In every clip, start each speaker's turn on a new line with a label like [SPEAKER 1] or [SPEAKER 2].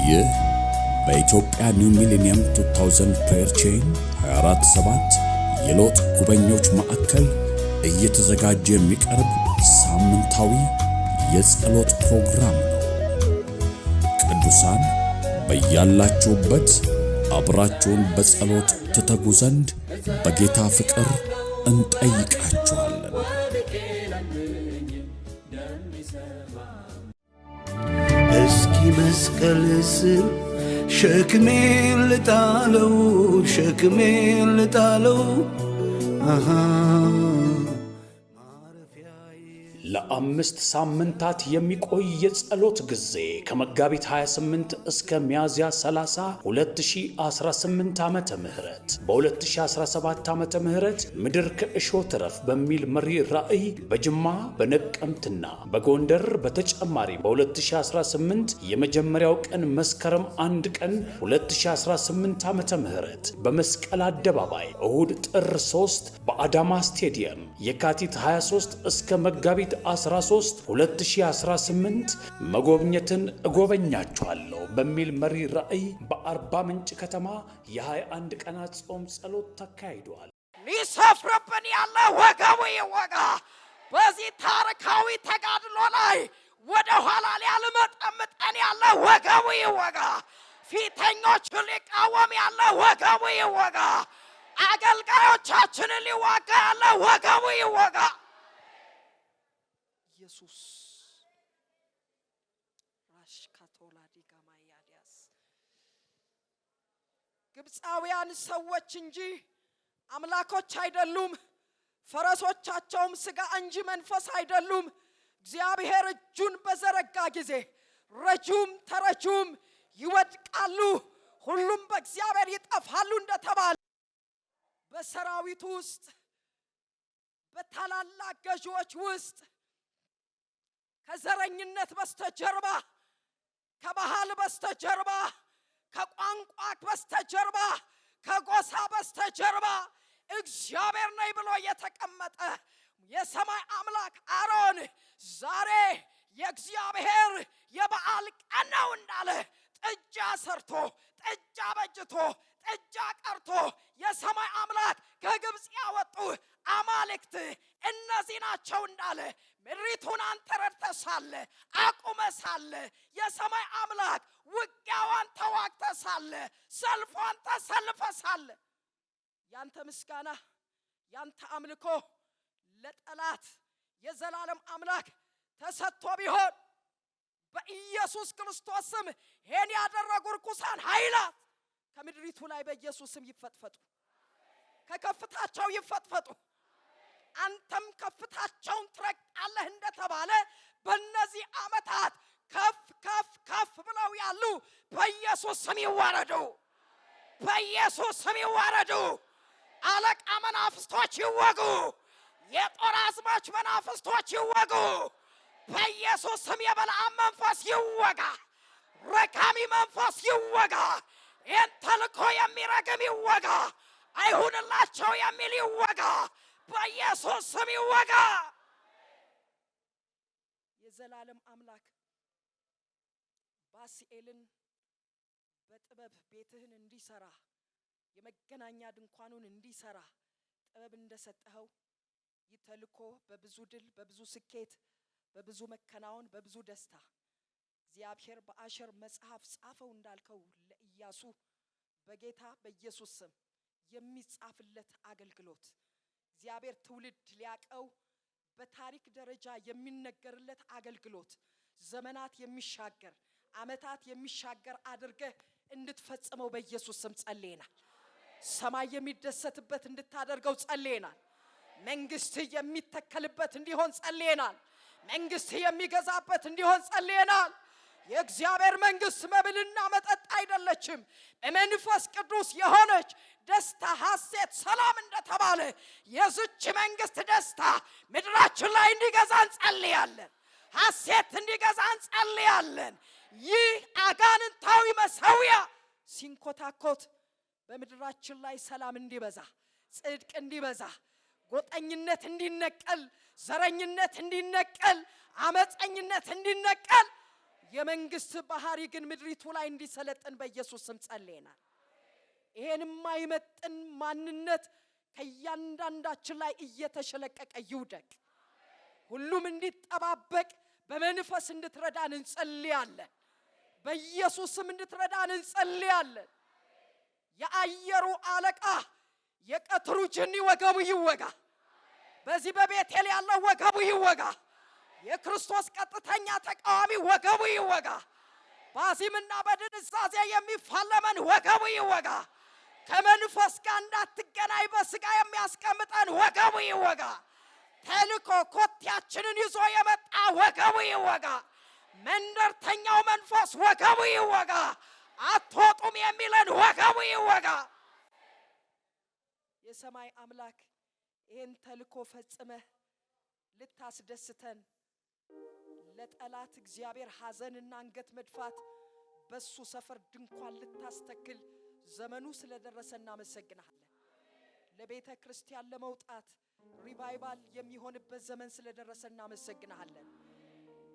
[SPEAKER 1] ይህ በኢትዮጵያ ኒው ሚሊኒየም 2000 ፕሬየር ቼን 247 የሎጥ ጉበኞች ማዕከል እየተዘጋጀ የሚቀርብ ሳምንታዊ የጸሎት ፕሮግራም ነው። ቅዱሳን በያላችሁበት አብራችሁን በጸሎት ትተጉ ዘንድ በጌታ ፍቅር እንጠይቃችኋለን።
[SPEAKER 2] እስኪ መስቀል ስር ሸክሜን ልጣለው
[SPEAKER 3] ለአምስት ሳምንታት የሚቆይ የጸሎት ጊዜ ከመጋቢት 28 እስከ ሚያዝያ 30 2018 ዓመተ ምህረት በ2017 ዓመተ ምህረት ምድር ከእሾህ ትረፍ በሚል መሪ ራእይ በጅማ በነቀምትና በጎንደር በተጨማሪ በ2018 የመጀመሪያው ቀን መስከረም 1 ቀን 2018 ዓመተ ምህረት በመስቀል አደባባይ እሁድ ጥር 3 በአዳማ ስቴዲየም የካቲት 23 እስከ መጋቢት 13 2018 መጎብኘትን እጎበኛችኋለሁ በሚል መሪ ራእይ በአርባ ምንጭ ከተማ የ21 ቀናት ጾም ጸሎት ተካሂዷል።
[SPEAKER 4] ሊሰፍርብን ያለ ወገቡ ይወጋ። በዚህ ታሪካዊ ተጋድሎ ላይ ወደ ኋላ ሊያልመጠምጠን ያለ ወገቡ ይወጋ። ፊተኞቹን ሊቃወም ያለ ወገቡ ይወጋ። አገልጋዮቻችንን ሊዋጋ ያለ ወገቡ ይወጋ። ኢየሱስ ግብፃውያን ሰዎች እንጂ አምላኮች አይደሉም። ፈረሶቻቸውም ሥጋ እንጂ መንፈስ አይደሉም። እግዚአብሔር እጁን በዘረጋ ጊዜ ረጁም ተረጁም ይወድቃሉ፣ ሁሉም በእግዚአብሔር ይጠፋሉ እንደተባለ በሰራዊቱ ውስጥ በታላላቅ ገዢዎች ውስጥ ከዘረኝነት በስተጀርባ ከባህል በስተጀርባ ከቋንቋ በስተጀርባ ከጎሳ በስተጀርባ እግዚአብሔር ነኝ ብሎ የተቀመጠ የሰማይ አምላክ አሮን ዛሬ የእግዚአብሔር የበዓል ቀን ነው እንዳለ ጥጃ ሰርቶ ጥጃ በጅቶ ጥጃ ቀርቶ የሰማይ አምላክ ከግብፅ ያወጡ አማልክት እነዚህ ናቸው እንዳለ ምድሪቱን አንተ ረድተህ ሳለ አቁመህ ሳለ የሰማይ አምላክ ውጊያዋን ተዋግተህ ሳለ ሰልፏን ተሰልፈህ ሳለ ያንተ ምስጋና ያንተ አምልኮ ለጠላት የዘላለም አምላክ ተሰጥቶ ቢሆን በኢየሱስ ክርስቶስ ስም ይሄን ያደረጉ ርኩሳን ኃይላት ከምድሪቱ ላይ በኢየሱስ ስም ይፈጥፈጡ፣ ከከፍታቸው ይፈጥፈጡ። አንተም ከፍታቸውን ትረግጣለህ እንደተባለ በእነዚህ ዓመታት ከፍ ከፍ ከፍ ብለው ያሉ በኢየሱስ ስም ይዋረዱ፣ በኢየሱስ ስም ይዋረዱ። አለቃ መናፍስቶች ይወጉ፣ የጦር አዝማች መናፍስቶች ይወጉ። በኢየሱስ ስም የበለዓም መንፈስ ይወጋ፣ ረካሚ መንፈስ ይወጋ። ይህን ተልኮ የሚረግም ይወጋ፣ አይሁንላቸው የሚል ይወጋ፣ በኢየሱስ ስም ይወጋ። የዘላለም አምላክ ባሲኤልን በጥበብ ቤትህን እንዲሰራ የመገናኛ ድንኳኑን እንዲሰራ ጥበብ እንደሰጠኸው ይተልኮ በብዙ ድል በብዙ ስኬት በብዙ መከናወን በብዙ ደስታ እግዚአብሔር በአሸር መጽሐፍ ጻፈው እንዳልከው ለኢያሱ በጌታ በኢየሱስ ስም የሚጻፍለት አገልግሎት እግዚአብሔር ትውልድ ሊያቀው በታሪክ ደረጃ የሚነገርለት አገልግሎት ዘመናት የሚሻገር ዓመታት የሚሻገር አድርገህ እንድትፈጽመው በኢየሱስ ስም ጸልየናል። ሰማይ የሚደሰትበት እንድታደርገው ጸልየናል። መንግስት የሚተከልበት እንዲሆን ጸልየናል። መንግስት የሚገዛበት እንዲሆን ጸልየናል። የእግዚአብሔር መንግስት መብልና መጠጥ አይደለችም፣ በመንፈስ ቅዱስ የሆነች ደስታ፣ ሐሴት፣ ሰላም እንደተባለ የዚች መንግስት ደስታ ምድራችን ላይ እንዲገዛ እንጸልያለን። ሐሴት እንዲገዛ እንጸልያለን። ይህ አጋንንታዊ መሠዊያ ሲንኮታኮት በምድራችን ላይ ሰላም እንዲበዛ፣ ጽድቅ እንዲበዛ፣ ጎጠኝነት እንዲነቀል፣ ዘረኝነት እንዲነቀል፣ አመፀኝነት እንዲነቀል የመንግስት ባህሪ ግን ምድሪቱ ላይ እንዲሰለጥን በኢየሱስ ስም ጸልየናል። ይሄን የማይመጥን ማንነት ከእያንዳንዳችን ላይ እየተሸለቀቀ ይውደቅ። ሁሉም እንዲጠባበቅ በመንፈስ እንድትረዳን እንጸልያለን። በኢየሱስ ስም እንድትረዳን እንጸልያለን። የአየሩ አለቃ የቀትሩ ጅኒ ወገቡ ይወጋ። በዚህ በቤቴል ያለው ወገቡ ይወጋ። የክርስቶስ ቀጥተኛ ተቃዋሚ ወገቡ ይወጋ። ባዚምና በድንዛዜ የሚፋለመን ወገቡ ይወጋ። ከመንፈስ ጋር እንዳትገናኝ በስጋ የሚያስቀምጠን ወገቡ ይወጋ። ተልኮ ኮቴያችንን ይዞ የመጣ ወገቡ ይወጋ። መንደርተኛው መንፈስ ወገቡ ይወጋ። አትወጡም የሚለን ወገቡ ይወጋ። የሰማይ አምላክ ይህን ተልኮ ፈጽመህ ልታስደስተን ለጠላት እግዚአብሔር ሐዘንና አንገት መድፋት በሱ ሰፈር ድንኳን ልታስተክል ዘመኑ ስለደረሰ እናመሰግናለን። ለቤተ ክርስቲያን ለመውጣት ሪቫይቫል የሚሆንበት ዘመን ስለደረሰ እናመሰግናለን።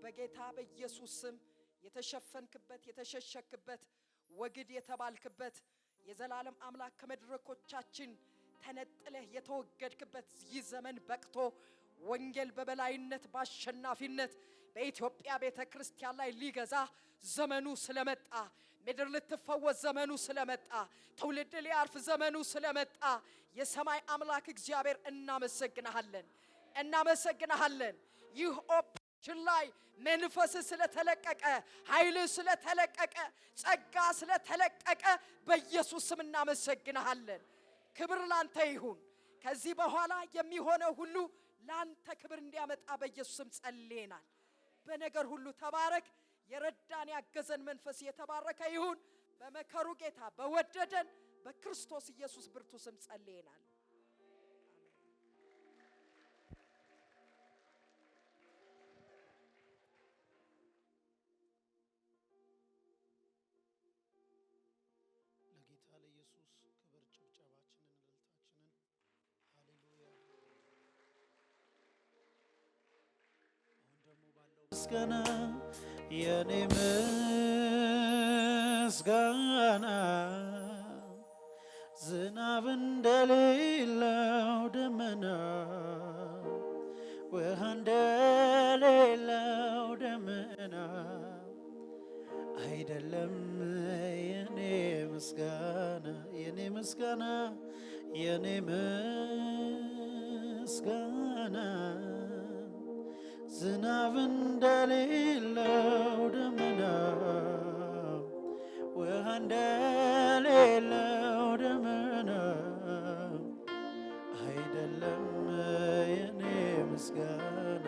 [SPEAKER 4] በጌታ በኢየሱስ ስም የተሸፈንክበት የተሸሸክበት ወግድ የተባልክበት የዘላለም አምላክ ከመድረኮቻችን ተነጥለህ የተወገድክበት ይህ ዘመን በቅቶ ወንጌል በበላይነት ባሸናፊነት በኢትዮጵያ ቤተ ክርስቲያን ላይ ሊገዛ ዘመኑ ስለመጣ ምድር ልትፈወስ ዘመኑ ስለመጣ ትውልድ ሊያርፍ ዘመኑ ስለመጣ የሰማይ አምላክ እግዚአብሔር እናመሰግናለን። ይህ ኦፕሬሽን ላይ መንፈስ ስለተለቀቀ ኃይል ስለተለቀቀ ጸጋ ስለተለቀቀ በኢየሱስ ስም እናመሰግናለን። ክብር ላንተ ይሁን። ከዚህ በኋላ የሚሆነው ሁሉ ላንተ ክብር እንዲያመጣ በኢየሱስ ስም ጸልየናል። በነገር ሁሉ ተባረክ። የረዳን ያገዘን መንፈስ የተባረከ ይሁን። በመከሩ ጌታ በወደደን በክርስቶስ ኢየሱስ ብርቱ ስም ጸልየናል።
[SPEAKER 5] ለጌታ ለኢየሱስ ክብር ጭብጨባችንን እልልታችንን ሃሌሉያ። አሁን ደግሞ ባለው ምስጋና የኔ ምስጋና ዝናብ እንደሌለው ደመና ውሃ እንደሌለው ደመና አይደለም የኔ ምስጋና የኔ ምስጋና የኔ ምስጋና ዝናብ እንደሌለው ደመና ውሃ እንደሌለው ደመና አይደለም የኔ ምስጋና።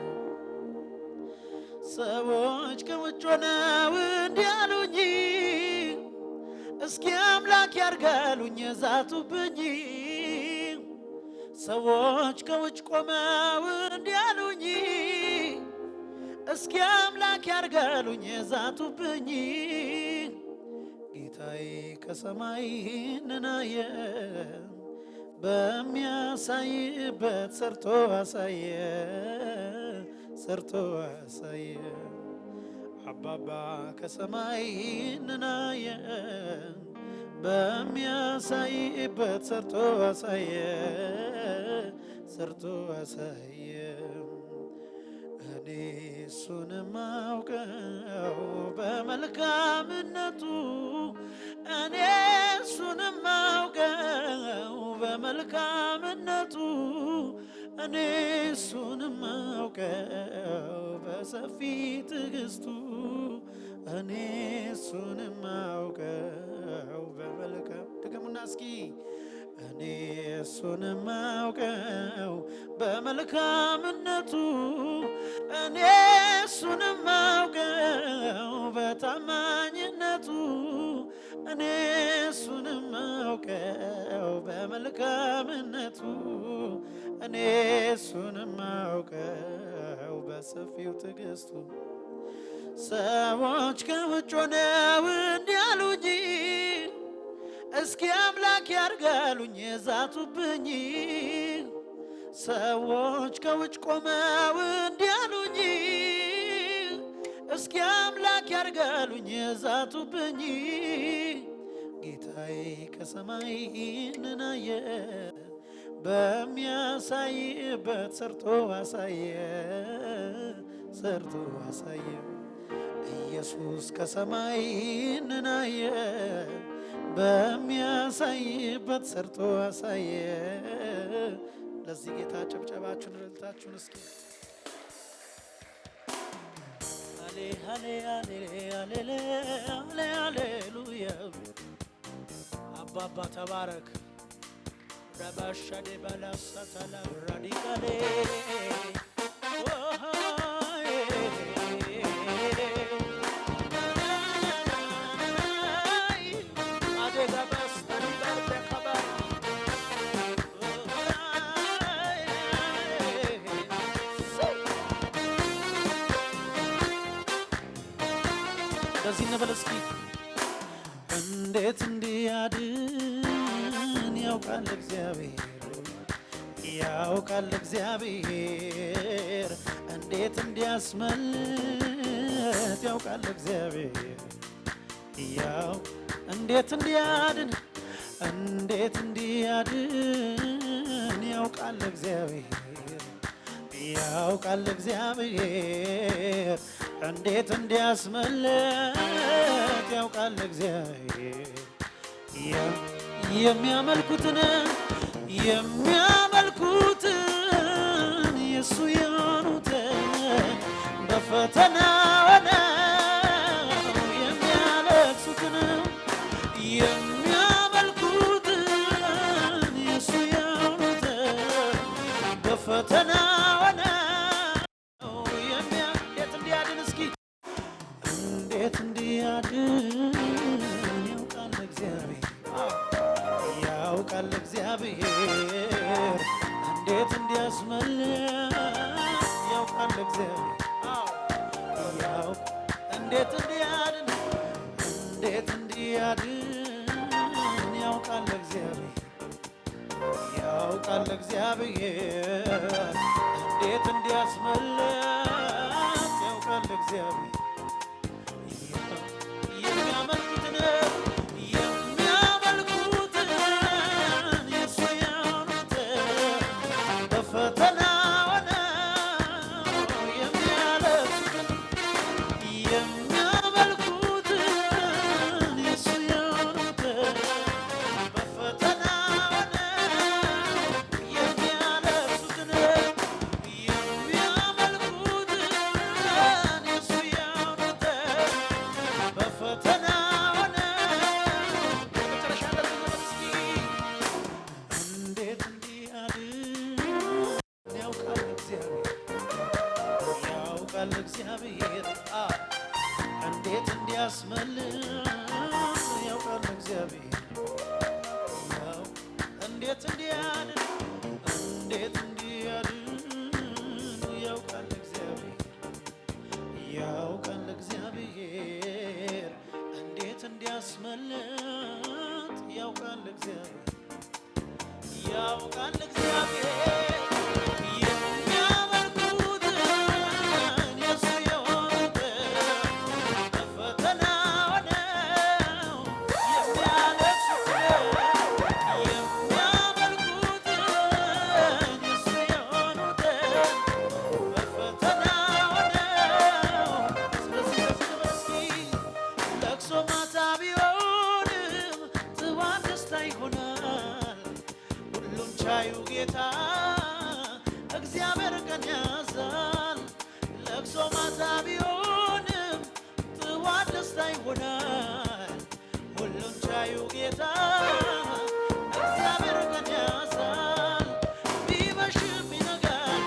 [SPEAKER 5] ሰዎች ከውጭ ሆነው እንዲህ አሉኝ፣ እስኪ አምላክ ያርጋሉኝ ዛቱብኝ። ሰዎች ከውጭ ቆመው እንዲህ አሉኝ፣ እስኪ አምላክ ያርጋሉኝ ዛቱብኝ። ጌታዬ ከሰማይ ነናየ በሚያሳይበት ሰርቶ አሳየ አባባ ከሰማይ ነናየ በሚያሳይበት ሰርቶ አሳየ እኔ እሱን ማውቀው በመልካምነቱ እኔ እሱን ማውቀው በመልካምነቱ እኔ እሱን ማውቀው በሰፊ ትዕግስቱ እኔ እሱን ማውቀው በመልካም ድገሙና እስኪ እኔ እሱን ማውቀው በመልካምነቱ እኔ እሱን ማውቀው በታማኝነቱ እኔ እሱን ማውቀው በመልካምነቱ እኔ እሱን ማውቀው በሰፊው ትዕግስቱ። ሰዎች ከውጭ ሆነው እንዲህ አሉኝ፣ እስኪ አምላክ ያርጋሉኝ ዛቱብኝ። ሰዎች ከውጭ ቆመው እንዲህ አሉኝ፣ እስኪ አምላክ ያርጋሉኝ ዛቱብኝ ጌታዬ ከሰማይ ነናየ በሚያሳይበት ሰርቶ አሳየ ኢየሱስ ከሰማይ ነናየ በሚያሳይበት ሰርቶ አሳየ። ለዚህ ጌታ ጨብጨባችሁን እልልታችሁን እስኪ ሃሌሉያ አባባ ተባረክ ረባሻዴ ባላሳታላ ራዲካሌ ለዚህ ነበር እስኪ እንዴት እንዲያድን ያውቃል እግዚአብሔር እንዴት እንዲያስመልጥ ያውቃል እግዚአብሔር እንዴት እንዲያድን ያውቃል እግዚአብሔር እንዴት እንዲያስመልጥ ያውቃል እግዚአብሔር የሚያመልኩትን የሱ የሆኑትን በፈተና ሆነው የሚያለቅሱትን የሚያመልኩትን የሱ የሆኑትን በፈተና እንዴት እንዲያድን ያውቃል እግዚአብሔር እንዴት እንዲያስመልጥ ያውቃል እግዚአብሔር እንዴት እንዲያድን ያውቃል እግዚአብሔር እንዴት እንዲያስመልጥ ያውቃል እግዚአብሔር የሚያመልኩትን የሱ የሆኑትን በፈተና ሆነው የሚያለቅሱትን የሚያመልኩትን የሱ የሆኑትን በፈተና ሆነው የሚያለቅሱትን የሚያመልኩትን የሱ የሆኑትን በፈተና እንዴት እንዲያድን ያውቃል እግዚአብሔር እንዴት እንዲያስመልጥ ያውቃል እግዚአብሔር እንዴት እንዲያድን ያውቃል እግዚአብሔር እንዴት እንዲያስመልጥ ያውቃል እግዚአብሔር የሚያመልኩትን የሱ የሆኑትን በፈተና ሆነው የሚያለቅሱትን የሚያመልኩትን የሱ የሆኑትን በፈተና ሆነው ስለዚህ ለቅሶ ማታ ቢሆንም ጥዋት ደስታ ይሆናል ሁሉም ቻዩ ጌታ እግዚአብሔር ቀን ያዛል ለቅሶ ማታ ቢሆንም ጥዋት ደስታ ይሆናል ሁሉም ቻዩ ጌታ እግዚአብሔር ቀን ያዛል ቢመሽም ይነጋል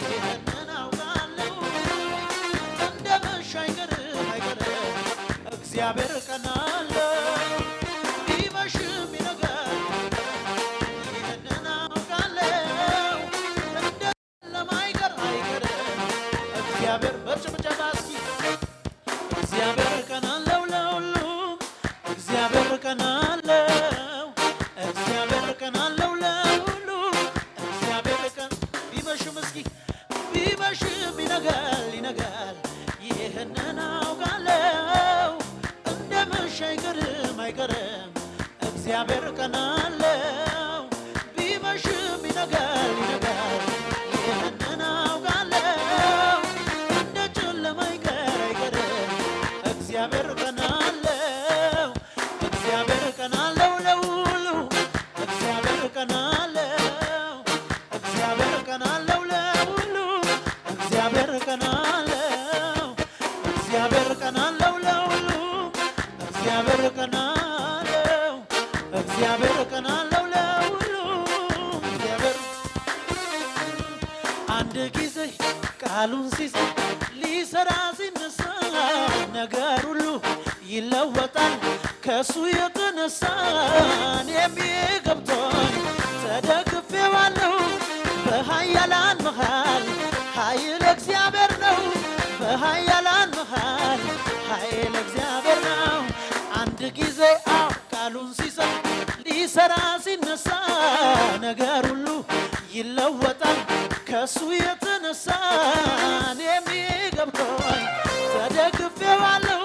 [SPEAKER 5] ይሄንን አውቃለሁ እንደ መሸ አይቀርም እግዚአብሔር ቀን አለ ቢመሽም ይነጋል ይሄንን አውቃለሁ እንደ ለማይቀር አይቀርም እግዚአብሔር በጭብጨባ እስኪ እግዚአብሔር ቀን አለው ለሁሉም እግዚአብሔር ቀን አለው እግዚአብሔር ቀን አለው ለሁሉም እግዚአብሔር ቀን ቢመሽም እስኪ ቢመሽም ይነጋል አይቀርም አይቀርም እግዚአብሔር ቀን አለው ቢመሽም ይነጋል ይነጋል ይህንን አውቃለሁ እንደ ጨለማ አይቀርም እግዚአብሔር ቀን አለው እግዚአብሔር ቀን አለው ለሁሉ እግዚአብሔር ቀን አለው እግዚአብሔር ቀን አለው ለሁሉ እግዚአብሔር ቀን አለው እግዚአብሔር ቀን አለው ለሁሉ እግዚአብሔር ቀን አለው እግዚአብሔር ቀን አለው ለሁሉ እግዚአብሔር አንድ ጊዜ ቃሉን ሲሰጥ ሊሰራ ሲነሳ ነገር ሁሉ ይለወጣል ከሱ የተነሳ እኔም ገብቶኝ ተደግፌዋለሁ በኃያላን መሃል ኃይል እግዚአብሔር ነው በኃያላን መሃል ኃይል እግዚአብሔር ነው አንድ ጊዜ ቃሉን ሲሰጥ ሊሰራ ሲነሳ ነገር ሁሉ ይለወጣል ከሱ የተነሳ እኔም ገብቶኝ ተደግፌዋለሁ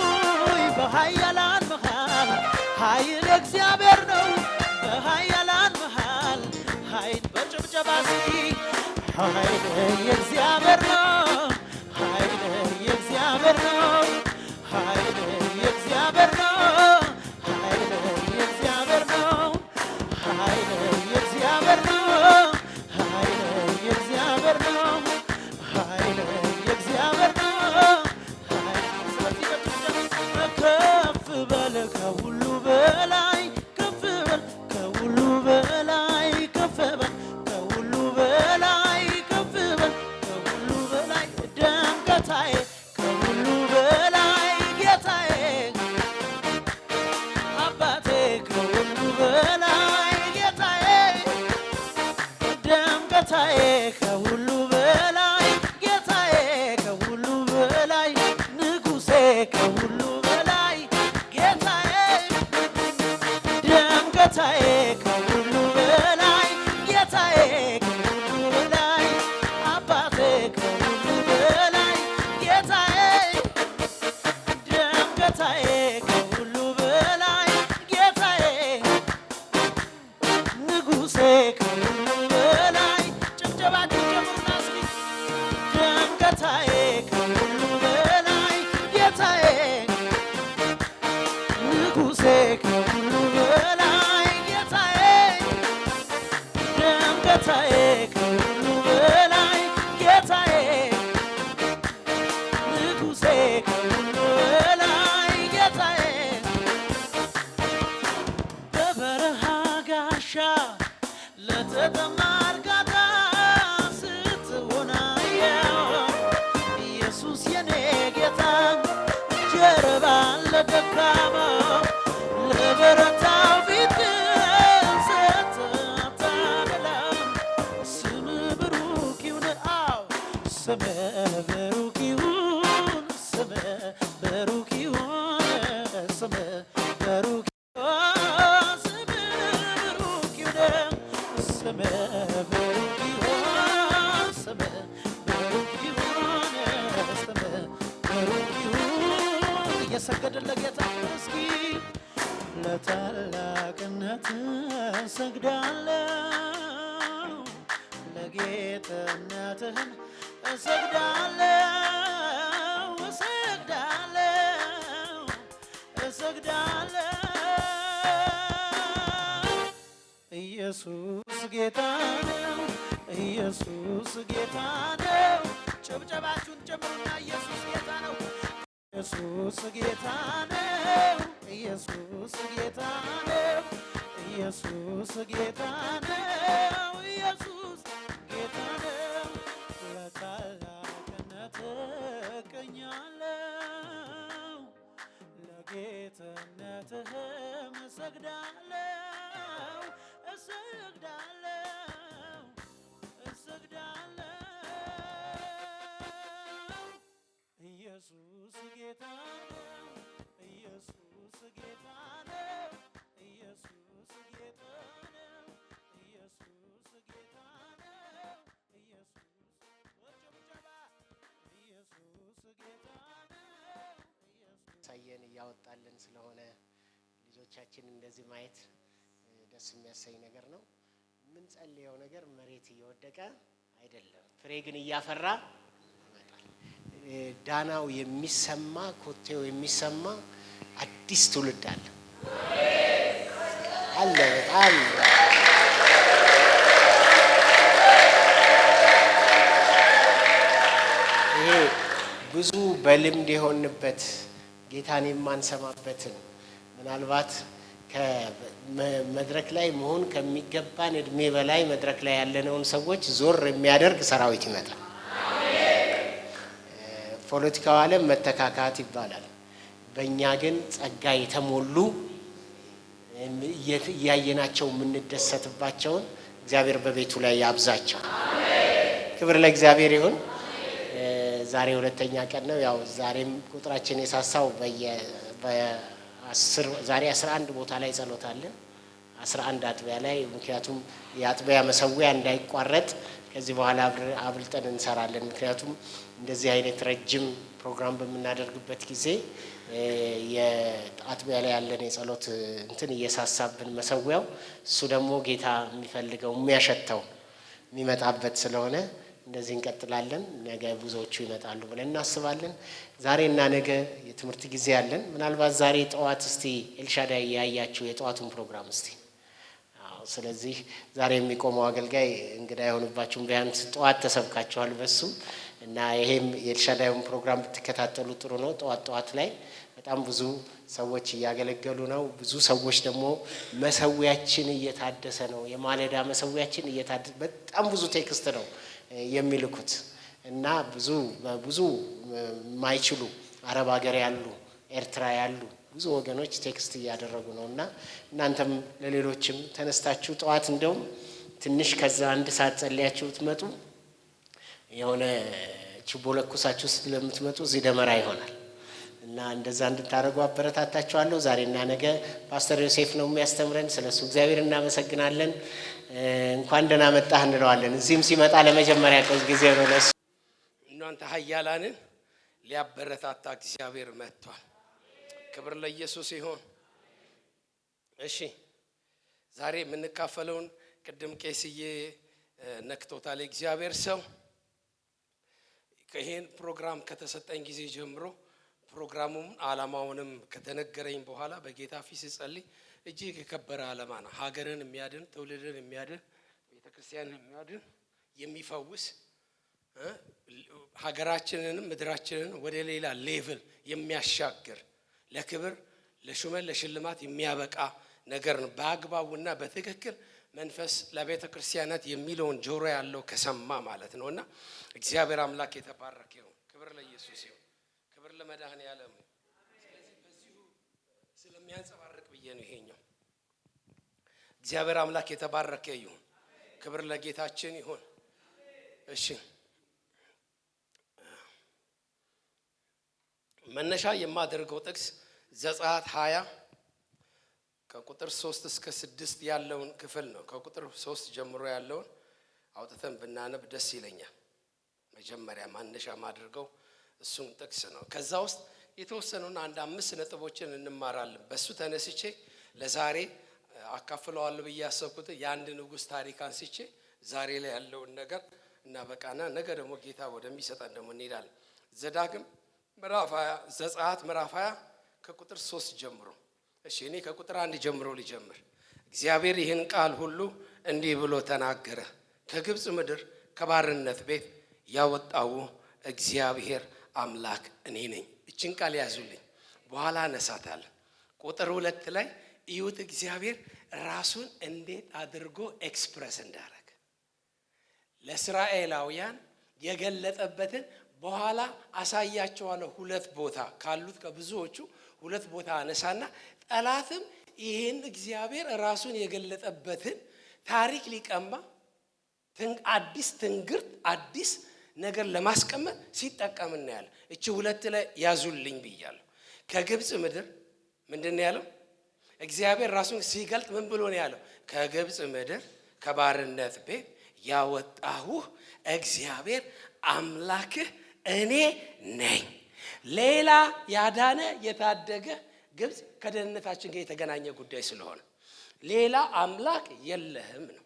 [SPEAKER 5] በኃያላን መሃል ኃይል እግዚአብሔር ነው በኃያላን መሃል ኃይል በጭብጨባ ኃይል የእግዚአብሔር ነው ኃይል የእግዚአብሔር ነው ኃይል የእግዚአብሔር ነው ኃይል የእግዚአብሔር ነው ኃይል የእግዚአብሔር ነው ኃይል የእግዚአብሔር ነው ኃይል የእግዚአብሔር ነው ስለዚህ ከፍ በል ከሁሉ በላይ ከፍ በል ከሁሉ በላይ ከፍ በል ከሁሉ በላይ ከፍ በል ከሁሉ በላይ ደምቀታዬ ከሁሉ በላይ ጌታዬ አባቴ ከሁሉ በላይ ጌታዬ ደምቀታዬ ከሁሉ በላይ ጌታዬ ከሁሉ በላይ ንጉሴ ከሁሉ በላይ ጌታዬ ደምቀታዬ ከሁሉ በላይ ጌታዬ ከሁሉ በላይ አባቴ ከሁሉ በላይ ጌታዬ ደምቀታዬ ከሁሉ በላይ ጌታዬ ንጉሴ ከሁሉ በላይ ጭብጨባችሁ ጨምሩና እስኪ ደምቀታዬ ከሁሉ በላይ ጌታዬ ንጉሴ ከሁሉ በላይ ጌታዬ ደምቀታዬ ከሁሉ በላይ ጌታዬ ንጉሴ ከሁሉ በላይ ጌታዬ በበረሃ ጋሻ ለተጠማ እርጋታ ስትሆን አየሁ ኢየሱስ የኔ ጌታ ጀርባ ለደካማው ለበረታው ፊትን ስትታደላ ስምህ ብሩክ ይሁን ስምህ ብሩክ ይሁን ስምህ ብሩክ ይሁን ስምህ ብሩክ ይሁን ስምህ ብሩክ ይሁን ስምህ ብሩክ ይሁን ስምህ ብሩክ ይሁን ስምህ ብሩክ ይሁን እየሰገድን ለጌታ እስኪ ለታላቅነት እሰግዳለሁ ለጌትነትህም እሰግዳለሁ እሰግዳለሁ እሰግዳለሁ ኢየሱስ ጌታ ነው ኢየሱስ ጌታ ነው ጭብጨባችሁን ጨምሩና ኢየሱስ ጌታ ነው ኢየሱስ ጌታ ነው ኢየሱስ ጌታ ነው ኢየሱስ ጌታ ነው ኢየሱስ ጌታ ነው ለታላቅነት እቀኛለሁ ለጌትነትህም እሰግዳለሁ እሰግዳለሁ እሰግዳለሁ ኢየሱስ ጌታ ነው ኢየሱስ ጌታ ነው ኢየሱስ ጌታ ነው ኢየሱስ ጌታ ነው ኢየሱስ ወጭብጨባ ኢየሱስ ጌታ ነው ኢየሱስ
[SPEAKER 6] ሳየን እያወጣልን ስለሆነ ብዙዎቻችን እንደዚህ ማየት ደስ የሚያሰኝ ነገር ነው። ምን ጸልየው ነገር መሬት እየወደቀ አይደለም፣ ፍሬ ግን እያፈራ ይመጣል። ዳናው የሚሰማ ኮቴው የሚሰማ አዲስ ትውልድ አለ አለ በጣም ይሄ ብዙ በልምድ የሆንበት ጌታን የማንሰማበትን ምናልባት ከመድረክ ላይ መሆን ከሚገባን እድሜ በላይ መድረክ ላይ ያለነውን ሰዎች ዞር የሚያደርግ ሰራዊት ይመጣል። ፖለቲካው ዓለም መተካካት ይባላል። በእኛ ግን ጸጋ የተሞሉ እያየናቸው የምንደሰትባቸውን እግዚአብሔር በቤቱ ላይ ያብዛቸው። ክብር ለእግዚአብሔር ይሁን። ዛሬ ሁለተኛ ቀን ነው። ያው ዛሬም ቁጥራችን የሳሳው ዛሬ 11 ቦታ ላይ ጸሎት አለ 11 አጥቢያ ላይ። ምክንያቱም የአጥቢያ መሰዊያ እንዳይቋረጥ ከዚህ በኋላ አብልጠን እንሰራለን። ምክንያቱም እንደዚህ አይነት ረጅም ፕሮግራም በምናደርግበት ጊዜ የአጥቢያ ላይ ያለን የጸሎት እንትን እየሳሳብን መሰዊያው እሱ ደግሞ ጌታ የሚፈልገው የሚያሸተው የሚመጣበት ስለሆነ እንደዚህ እንቀጥላለን። ነገ ብዙዎቹ ይመጣሉ ብለን እናስባለን። ዛሬና ነገ የትምህርት ጊዜ አለን። ምናልባት ዛሬ ጠዋት እስቲ ኤልሻዳይ ያያችሁ የጠዋቱን ፕሮግራም እስቲ ስለዚህ ዛሬ የሚቆመው አገልጋይ እንግዳ የሆኑባችሁም ቢያንስ ጠዋት ተሰብካችኋል በሱም እና ይሄም የኤልሻዳዩን ፕሮግራም ብትከታተሉ ጥሩ ነው። ጠዋት ላይ በጣም ብዙ ሰዎች እያገለገሉ ነው። ብዙ ሰዎች ደግሞ መሰዊያችን እየታደሰ ነው፣ የማለዳ መሰዊያችን እየታደሰ በጣም ብዙ ቴክስት ነው የሚልኩት እና ብዙ ማይችሉ አረብ ሀገር ያሉ ኤርትራ ያሉ ብዙ ወገኖች ቴክስት እያደረጉ ነው እና እናንተም ለሌሎችም ተነስታችሁ ጠዋት እንደውም ትንሽ ከዛ አንድ ሰዓት ጸልያችሁ ትመጡ የሆነ ችቦ ለኩሳችሁ ስለምትመጡ እዚህ ደመራ ይሆናል እና እንደዛ እንድታደርጉ አበረታታችኋለሁ። ዛሬና ነገ ፓስተር ዮሴፍ ነው የሚያስተምረን። ስለሱ እግዚአብሔር እናመሰግናለን። እንኳን ደህና መጣህ እንለዋለን። እዚህም ሲመጣ ለመጀመሪያ ጊዜ ነው ለሱ።
[SPEAKER 7] እናንተ ኃያላንን ሊያበረታታ እግዚአብሔር መጥቷል። ክብር ለኢየሱስ ይሁን። እሺ ዛሬ የምንካፈለውን ቅድም ቄስዬ ነክቶታል። እግዚአብሔር ሰው ይሄን ፕሮግራም ከተሰጠኝ ጊዜ ጀምሮ ፕሮግራሙን ዓላማውንም ከተነገረኝ በኋላ በጌታ ፊት ስጸልይ እጅግ የከበረ ዓላማ ነው። ሀገርን የሚያድን ትውልድን የሚያድን ቤተክርስቲያንን የሚያድን የሚፈውስ ሀገራችንንም ምድራችንን ወደ ሌላ ሌቭል የሚያሻግር ለክብር ለሹመት ለሽልማት የሚያበቃ ነገር ነው። በአግባቡና በትክክል መንፈስ ለቤተ ክርስቲያናት የሚለውን ጆሮ ያለው ከሰማ ማለት ነውና እግዚአብሔር አምላክ የተባረከ ይሁን። ክብር ለኢየሱስ ይሁን። ክብር ለመድኃኔዓለም። ስለዚህ በዚሁ ስለሚያንጸባርቅ ብዬ ነው ይሄኛው። እግዚአብሔር አምላክ የተባረከ ይሁን። ክብር ለጌታችን ይሁን። እሺ መነሻ የማደርገው ጥቅስ ዘጸአት 20 ከቁጥር 3 እስከ 6 ያለውን ክፍል ነው። ከቁጥር 3 ጀምሮ ያለውን አውጥተን ብናነብ ደስ ይለኛል። መጀመሪያ ማነሻ ማድረገው እሱን ጥቅስ ነው። ከዛ ውስጥ የተወሰኑን አንድ 5 ነጥቦችን እንማራለን። በሱ ተነስቼ ለዛሬ አካፍለዋለሁ ብዬ ያሰብኩት የአንድ ንጉሥ ታሪክ አንስቼ ዛሬ ላይ ያለውን ነገር እና በቃና ነገ ደግሞ ጌታ ወደሚሰጠን ደግሞ እንሄዳለን። ዘዳግም ምዕራፍ 20 ዘጸአት ምዕራፍ 20 ከቁጥር 3 ጀምሮ። እሺ እኔ ከቁጥር 1 ጀምሮ ልጀምር። እግዚአብሔር ይህን ቃል ሁሉ እንዲህ ብሎ ተናገረ። ከግብፅ ምድር ከባርነት ቤት ያወጣው እግዚአብሔር አምላክ እኔ ነኝ። እችን ቃል ያዙልኝ፣ በኋላ አነሳታለሁ። ቁጥር 2 ላይ እዩት፣ እግዚአብሔር ራሱን እንዴት አድርጎ ኤክስፕረስ እንዳደረገ ለእስራኤላውያን የገለጠበትን በኋላ አሳያቸዋለሁ። 2 ቦታ ካሉት ከብዙዎቹ 2 ቦታ አነሳና ጠላትም ይህን እግዚአብሔር ራሱን የገለጠበትን ታሪክ ሊቀማ አዲስ ትንግርት አዲስ ነገር ለማስቀመጥ ሲጠቀም እናያለን። እቺ 2 ላይ ያዙልኝ ብያለሁ። ከግብፅ ምድር ምንድን ያለው እግዚአብሔር ራሱን ሲገልጥ ምን ብሎ ነው ያለው? ከግብፅ ምድር ከባርነት ቤት ያወጣሁህ እግዚአብሔር አምላክህ እኔ ነኝ። ሌላ ያዳነ የታደገ ግብፅ ከደህንነታችን ጋር የተገናኘ ጉዳይ ስለሆነ ሌላ አምላክ የለህም ነው።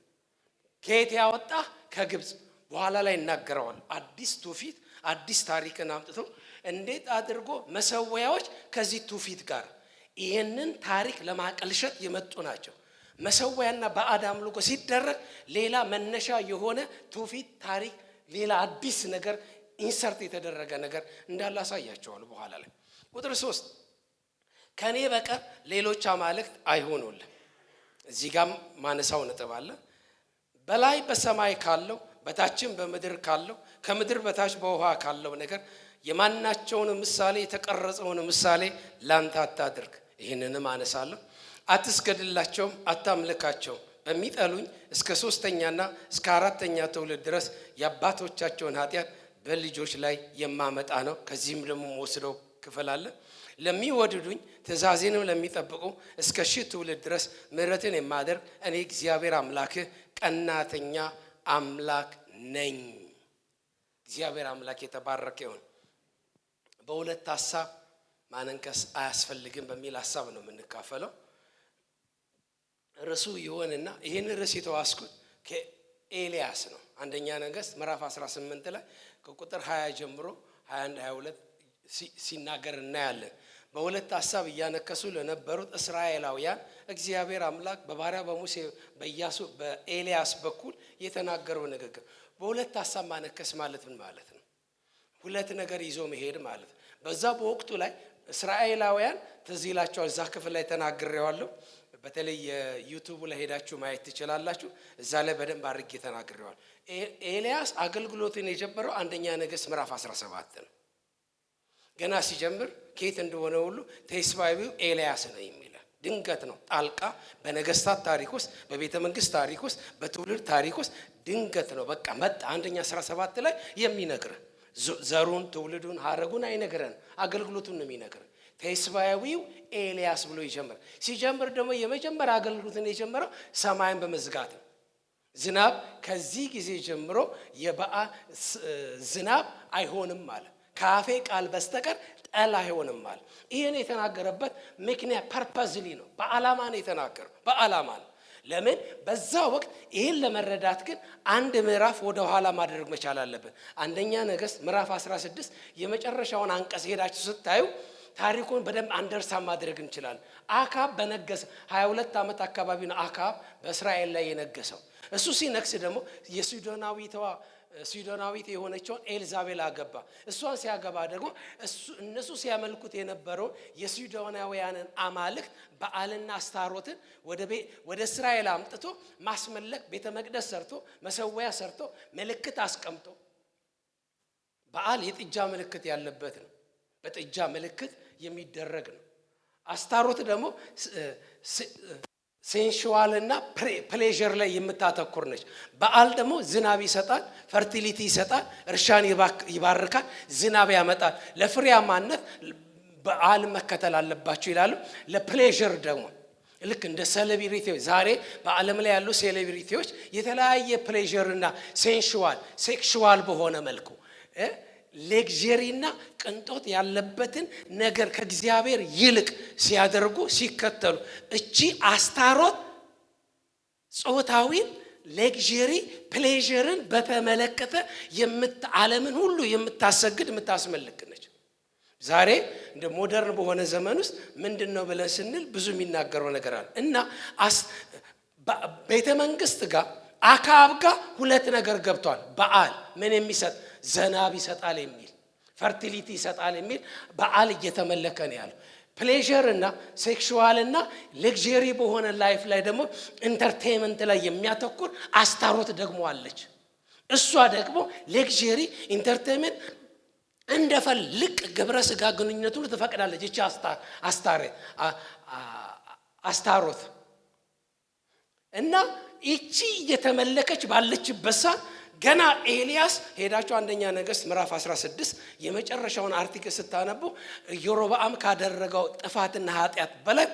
[SPEAKER 7] ከየት ያወጣ? ከግብፅ። በኋላ ላይ እናገረዋል። አዲስ ትውፊት አዲስ ታሪክን አምጥቶ እንዴት አድርጎ መሰዊያዎች ከዚህ ትውፊት ጋር ይሄንን ታሪክ ለማቀልሸት የመጡ ናቸው። መሰዊያና ባዕድ አምልኮ ሲደረግ ሌላ መነሻ የሆነ ትውፊት ታሪክ ሌላ አዲስ ነገር ኢንሰርት የተደረገ ነገር እንዳለ አሳያቸዋለሁ በኋላ ላይ። ቁጥር 3 ከኔ በቀር ሌሎች አማልክት አይሆኑልህ። እዚህ ጋር ማነሳው ነጥብ አለ። በላይ በሰማይ ካለው በታችም በምድር ካለው ከምድር በታች በውሃ ካለው ነገር የማናቸውን ምሳሌ የተቀረጸውን ምሳሌ ላንተ አታድርግ። ይህንንም አነሳለሁ። አትስገድላቸውም፣ አታምልካቸው። በሚጠሉኝ እስከ 3ኛና እስከ 4ኛ ትውልድ ድረስ የአባቶቻቸውን ኃጢአት በልጆች ላይ የማመጣ ነው። ከዚህም ደግሞ ወስደው ክፍል አለ። ለሚወድዱኝ ትእዛዜንም ለሚጠብቁ እስከ 1000 ትውልድ ድረስ ምሕረትን የማደርግ እኔ እግዚአብሔር አምላክህ ቀናተኛ አምላክ ነኝ። እግዚአብሔር አምላክ የተባረከ ይሁን። በሁለት ሐሳብ ማነንከስ አያስፈልግም በሚል ሐሳብ ነው የምንካፈለው። ርዕሱ ይሆንና ይህን ርዕስ የተዋስኩት ከኤልያስ ነው። አንደኛ ነገሥት ምዕራፍ 18 ላይ ከቁጥር 20 ጀምሮ 21 22 ሲናገር እናያለን። በሁለት ሐሳብ እያነከሱ ለነበሩት እስራኤላውያን እግዚአብሔር አምላክ በባሪያ በሙሴ በኢያሱ በኤልያስ በኩል የተናገረው ንግግር። በሁለት ሐሳብ ማነከስ ማለት ምን ማለት ነው? ሁለት ነገር ይዞ መሄድ ማለት። በዛ በወቅቱ ላይ እስራኤላውያን ትዝ ይላቸዋል። እዛ ክፍል ላይ ተናግሬዋለሁ። በተለይ የዩቲዩብ ላይ ሄዳችሁ ማየት ትችላላችሁ። እዛ ላይ በደንብ አድርጌ ተናግሬዋለሁ። ኤልያስ አገልግሎትን የጀመረው አንደኛ ነገሥት ምዕራፍ 17 ነው። ገና ሲጀምር ከየት እንደሆነ ሁሉ ቴስባዊው ኤልያስ ነው የሚለው ድንገት ነው። ጣልቃ በነገስታት ታሪክ ውስጥ በቤተ መንግስት ታሪክ ውስጥ በትውልድ ታሪክ ውስጥ ድንገት ነው በቃ መጣ። አንደኛ 17 ላይ የሚነግረን ዘሩን ትውልዱን ሀረጉን አይነግረን፣ አገልግሎቱን ነው የሚነግረን። ቴስባዊው ኤልያስ ብሎ ይጀምር። ሲጀምር ደግሞ የመጀመሪያ አገልግሎትን የጀመረው ሰማይን በመዝጋት ነው። ዝናብ ከዚህ ጊዜ ጀምሮ የበዓል ዝናብ አይሆንም ማለት ካፌ ቃል በስተቀር ጠል አይሆንም ማለት። ይሄን የተናገረበት ምክንያት ፐርፐዝሊ ነው፣ በዓላማ ነው የተናገረው። በዓላማ ነው። ለምን? በዛ ወቅት ይሄን ለመረዳት ግን አንድ ምዕራፍ ወደ ኋላ ማድረግ መቻል አለብን። አንደኛ ነገሥት ምዕራፍ 16 የመጨረሻውን አንቀጽ ሄዳችሁ ስታዩ ታሪኩን በደንብ አንደርስታንድ ማድረግ እንችላለን። አካብ በነገሰ 22 ዓመት አካባቢ ነው አካብ በእስራኤል ላይ የነገሰው። እሱ ሲነግስ ደግሞ ሲዶናዊት የሆነችውን ኤልዛቤል አገባ። እሷን ሲያገባ ደግሞ እነሱ ሲያመልኩት የነበረው የሲዶናውያንን አማልክት በዓልና አስታሮትን ወደ እስራኤል አምጥቶ ማስመለክ ቤተ መቅደስ ሰርቶ መሰዊያ ሰርቶ ምልክት አስቀምጦ በዓል የጥጃ ምልክት ያለበት ነው። በጥጃ ምልክት የሚደረግ ነው። አስታሮት ደግሞ ሴንሹዋልና ፕሌዠር ላይ የምታተኩር ነች። በዓል ደግሞ ዝናብ ይሰጣል፣ ፈርቲሊቲ ይሰጣል፣ እርሻን ይባርካል፣ ዝናብ ያመጣል። ለፍሬያማነት በዓል መከተል አለባቸው ይላሉ። ለፕሌዠር ደግሞ ልክ እንደ ሴሌብሪቲዎች ዛሬ በዓለም ላይ ያሉ ሴሌብሪቲዎች የተለያየ ፕሌዠርና ሴክሹዋል በሆነ መልኩ ሌግዠሪና ቅንጦት ያለበትን ነገር ከእግዚአብሔር ይልቅ ሲያደርጉ ሲከተሉ፣ እቺ አስታሮት ጾታዊን ሌግዠሪ ፕሌዠርን በተመለከተ ዓለምን ሁሉ የምታሰግድ የምታስመልክ ነች። ዛሬ እንደ ሞደርን በሆነ ዘመን ውስጥ ምንድን ነው ብለን ስንል ብዙ የሚናገረው ነገር አለ እና ቤተ መንግስት ጋር አካብ ጋር ሁለት ነገር ገብቷል። በዓል ምን የሚሰጥ ዝናብ ይሰጣል የሚል ፈርቲሊቲ ይሰጣል የሚል በዓል እየተመለከ ነው ያለው። ፕሌዠር እና ሴክሹዋል እና ሌግዠሪ በሆነ ላይፍ ላይ ደግሞ ኢንተርቴይንመንት ላይ የሚያተኩር አስታሮት ደግሞ አለች። እሷ ደግሞ ሌግዠሪ ኢንተርቴይንመንት እንደፈልቅ ግብረ ስጋ ግንኙነቱን ትፈቅዳለች። እቺ አስታሮት እና እቺ እየተመለከች ባለችበት ሰዓት ገና ኤልያስ ሄዳችሁ አንደኛ ነገሥት ምዕራፍ 16 የመጨረሻውን አርቲክል ስታነቡ ኢዮሮብዓም ካደረገው ጥፋትና ኃጢአት በላይ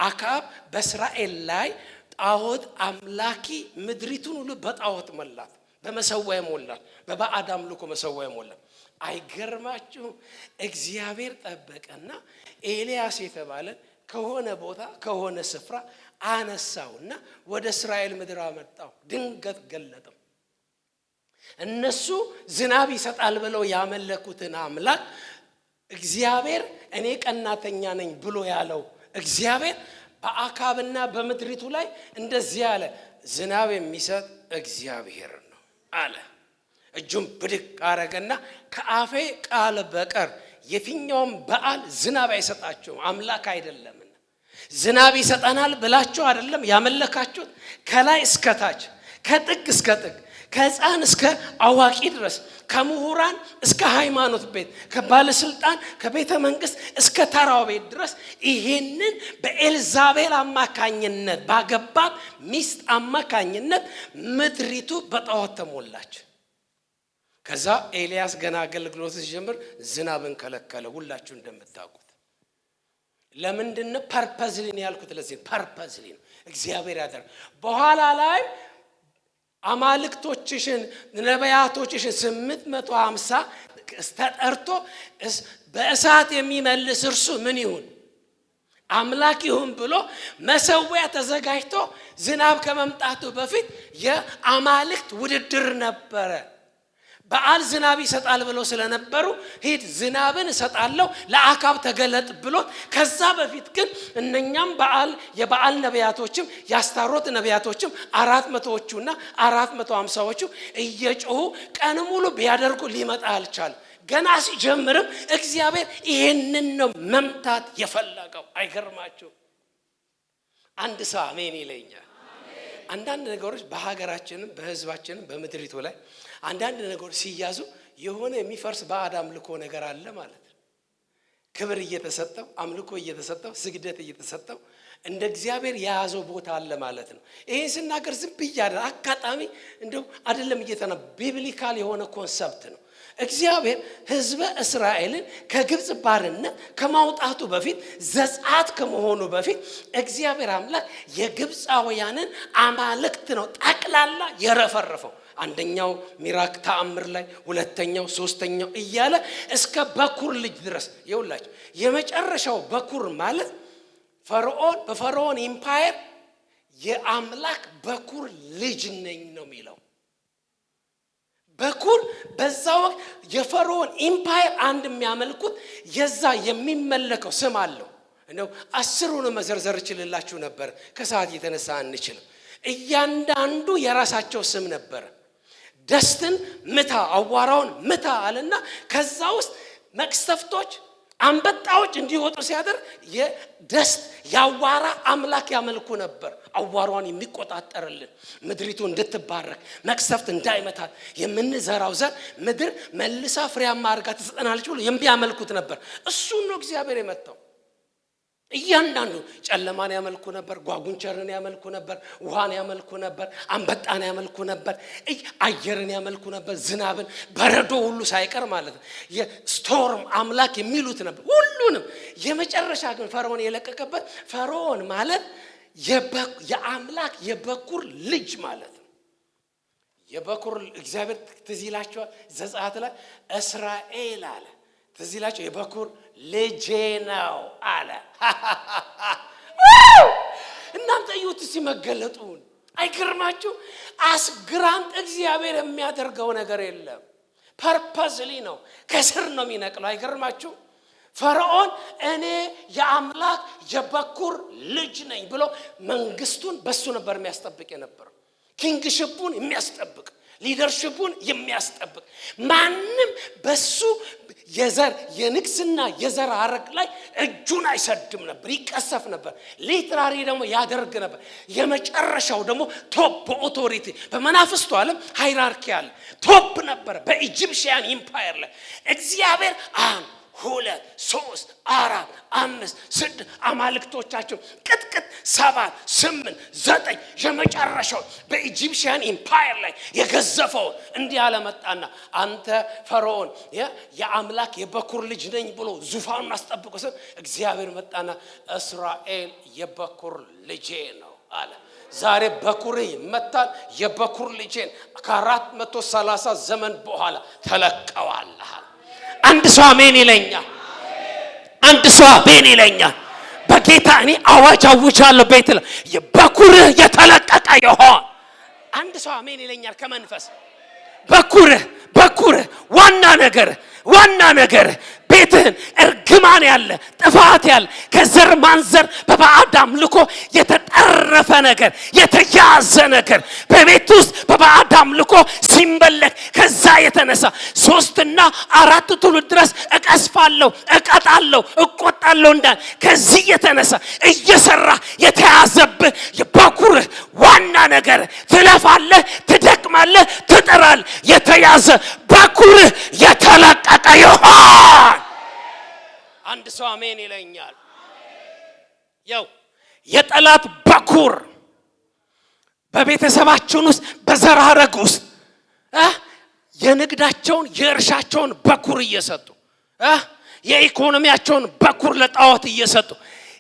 [SPEAKER 7] አካብ በእስራኤል ላይ ጣዖት አምላኪ ምድሪቱን ሁሉ በጣዖት ሞላት፣ በመሰዊያ ሞላት፣ በባዕድ አምልኮ መሰዊያ ሞላት። አይገርማችሁም? እግዚአብሔር ጠበቀና ኤልያስ የተባለ ከሆነ ቦታ ከሆነ ስፍራ አነሳውና ወደ እስራኤል ምድር አመጣው። ድንገት ገለጠው። እነሱ ዝናብ ይሰጣል ብለው ያመለኩትን አምላክ እግዚአብሔር እኔ ቀናተኛ ነኝ ብሎ ያለው እግዚአብሔር በአካብና በምድሪቱ ላይ እንደዚህ አለ፣ ዝናብ የሚሰጥ እግዚአብሔር ነው አለ። እጁን ብድቅ አረገና ከአፌ ቃል በቀር የትኛውም በዓል ዝናብ አይሰጣቸውም፣ አምላክ አይደለምና። ዝናብ ይሰጠናል ብላችሁ አይደለም ያመለካችሁት። ከላይ እስከ ታች ከጥግ እስከ ጥግ ከሕፃን እስከ አዋቂ ድረስ ከምሁራን እስከ ሃይማኖት ቤት ከባለስልጣን ከቤተ መንግስት እስከ ተራው ቤት ድረስ ይሄንን በኤልዛቤል አማካኝነት ባገባት ሚስት አማካኝነት ምድሪቱ በጣዖት ተሞላች። ከዛ ኤልያስ ገና አገልግሎት ሲጀምር ዝናብን ከለከለ። ሁላችሁ እንደምታውቁት ለምንድነው ፐርፐዝሊ ያልኩት? ለዚህ ፐርፐዝሊ ነው እግዚአብሔር ያደረገው። በኋላ ላይ አማልክቶችሽን ነቢያቶችሽን 850 ተጠርቶ በእሳት የሚመልስ እርሱ ምን ይሁን አምላክ ይሁን ብሎ መሰዊያ ተዘጋጅቶ ዝናብ ከመምጣቱ በፊት የአማልክት ውድድር ነበረ። በዓል ዝናብ ይሰጣል ብሎ ስለነበሩ ሂድ ዝናብን እሰጣለሁ ለአካብ ተገለጥ ብሎ፣ ከዛ በፊት ግን እነኛም የበዓል ነቢያቶችም ያስታሮት ነቢያቶችም 400ዎቹና 450ዎቹ እየጮሁ ቀን ሙሉ ቢያደርጉ ሊመጣ አልቻለም። ገና ሲጀምርም እግዚአብሔር ይሄንን ነው መምታት የፈለገው። አይገርማችሁ? አንድ ሰው አሜን ይለኛል። አንዳንድ ነገሮች በሀገራችንም በህዝባችንም በምድሪቱ ላይ አንዳንድ ነገሮች ሲያዙ የሆነ የሚፈርስ ባዕድ አምልኮ ነገር አለ ማለት ነው። ክብር እየተሰጠው አምልኮ እየተሰጠው ስግደት እየተሰጠው እንደ እግዚአብሔር የያዘው ቦታ አለ ማለት ነው። ይሄን ስናገር ዝም ብዬ አጋጣሚ እንደው አይደለም እየተና ቢብሊካል የሆነ ኮንሰፕት ነው። እግዚአብሔር ህዝበ እስራኤልን ከግብጽ ባርነት ከማውጣቱ በፊት ዘጻት ከመሆኑ በፊት እግዚአብሔር አምላክ የግብጻውያንን አማልክት ነው ጠቅላላ የረፈረፈው። አንደኛው ሚራክ ተአምር ላይ ሁለተኛው ሶስተኛው እያለ እስከ በኩር ልጅ ድረስ ይውላችሁ። የመጨረሻው በኩር ማለት ፈርዖን በፈርዖን ኢምፓየር የአምላክ በኩር ልጅ ነኝ ነው የሚለው። በኩር በዛው የፈርዖን ኢምፓየር አንድ የሚያመልኩት የዛ የሚመለከው ስም አለው። እንደው 10ሩን መዘርዘር ይችላልላችሁ ነበር፣ ከሰዓት የተነሳ አንችልም። እያንዳንዱ የራሳቸው ስም ነበር። ደስትን ምታ አዋራውን ምታ አለና ከዛ ውስጥ መቅሰፍቶች አንበጣዎች እንዲወጡ ሲያደርግ የደስት ያዋራ አምላክ ያመልኩ ነበር። አዋራውን የሚቆጣጠርልን ምድሪቱ እንድትባረክ መቅሰፍት እንዳይመታት የምንዘራው ዘር ምድር መልሳ ፍሬያማ አድርጋ ትሰጠናለች ብሎ የሚያመልኩት ነበር። እሱ ነው እግዚአብሔር የመጣው። እያንዳንዱ ጨለማን ያመልኩ ነበር፣ ጓጉንቸርን ያመልኩ ነበር፣ ውሃን ያመልኩ ነበር፣ አንበጣን ያመልኩ ነበር፣ አየርን ያመልኩ ነበር፣ ዝናብን በረዶ ሁሉ ሳይቀር ማለት ነው። የስቶርም አምላክ የሚሉት ነበር ሁሉንም። የመጨረሻ ግን ፈርዖን የለቀቀበት ፈርዖን ማለት የአምላክ የበኩር ልጅ ማለት ነው። የበኩር እግዚአብሔር ትዝ ይላችኋል ዘጸአት ላይ እስራኤል አለ ትዝ ይላችሁ የበኩር ልጄ ነው አለ። እናንተ እዩት ሲመገለጡን አይገርማችሁ? አስግራንት እግዚአብሔር የሚያደርገው ነገር የለም። ፐርፐዝሊ ነው ከስር ነው የሚነቅለው። አይገርማችሁ? ፈርዖን እኔ የአምላክ የበኩር ልጅ ነኝ ብሎ መንግስቱን በሱ ነበር የሚያስጠብቅ የነበረው። ኪንግሽፑን የሚያስጠብቅ ሊደርሽፑን የሚያስጠብቅ ማንም በሱ የዘር የንግስና የዘር ሐረግ ላይ እጁን አይሰድም ነበር፣ ይቀሰፍ ነበር። ሊትራሪ ደግሞ ያደርግ ነበር። የመጨረሻው ደግሞ ቶፕ ኦቶሪቲ በመናፍስቱ ዓለም ሃይራርኪ አለ ቶፕ ነበር። በኢጂፕሽያን ኢምፓየር ላይ እግዚአብሔር 1 2 3 4 5 6 አማልክቶቻቸው ቅጥቅጥ 7 8 9 የመጨረሻው በኢጂፕሽያን ኢምፓየር ላይ የገዘፈው እንዲህ አለ መጣና አንተ ፈርዖን የአምላክ የበኩር ልጅ ነኝ ብሎ ዙፋኑን አስጠብቆ እግዚአብሔር መጣና እስራኤል የበኩር ልጄ ነው አለ። ዛሬ በኩር ይመታል። የበኩር ልጄን ከ430 ዘመን በኋላ ተለቀዋል። አንድ ሰው አሜን ይለኛል። አንድ ሰው አሜን ይለኛል። በጌታ እኔ አዋጅ አውጃለሁ። ቤት ላይ በኩርህ የተለቀቀ ይሆን። አንድ ሰው አሜን ይለኛል ከመንፈስ። በኩርህ ዋና ነገር ቤትህን እርግማን ያለ ጥፋት ያለ ከዘር ማንዘር በባዕድ አምልኮ የተጠረፈ ነገር የተያዘ ነገር በቤት ውስጥ በባዕድ አምልኮ ሲመለክ ከዛ የተነሳ 3 እና 4 ትውልድ ድረስ እቀስፋለሁ፣ እቀጣለሁ፣ እቆጣለሁ እንዳል ከዚህ የተነሳ እየሰራ የተያዘብህ የበኩርህ ዋና ነገር ትለፋለህ፣ ትደክማለህ፣ ትጥራለህ። የተያዘ በኩርህ የተለቀቀ ይሆን። አንድ ሰው አሜን ይለኛል። ያው የጠላት በኩር በቤተሰባችን ውስጥ በዘር ሐረግ ውስጥ የንግዳቸውን የእርሻቸውን በኩር እየሰጡ የኢኮኖሚያቸውን በኩር ለጣዖት እየሰጡ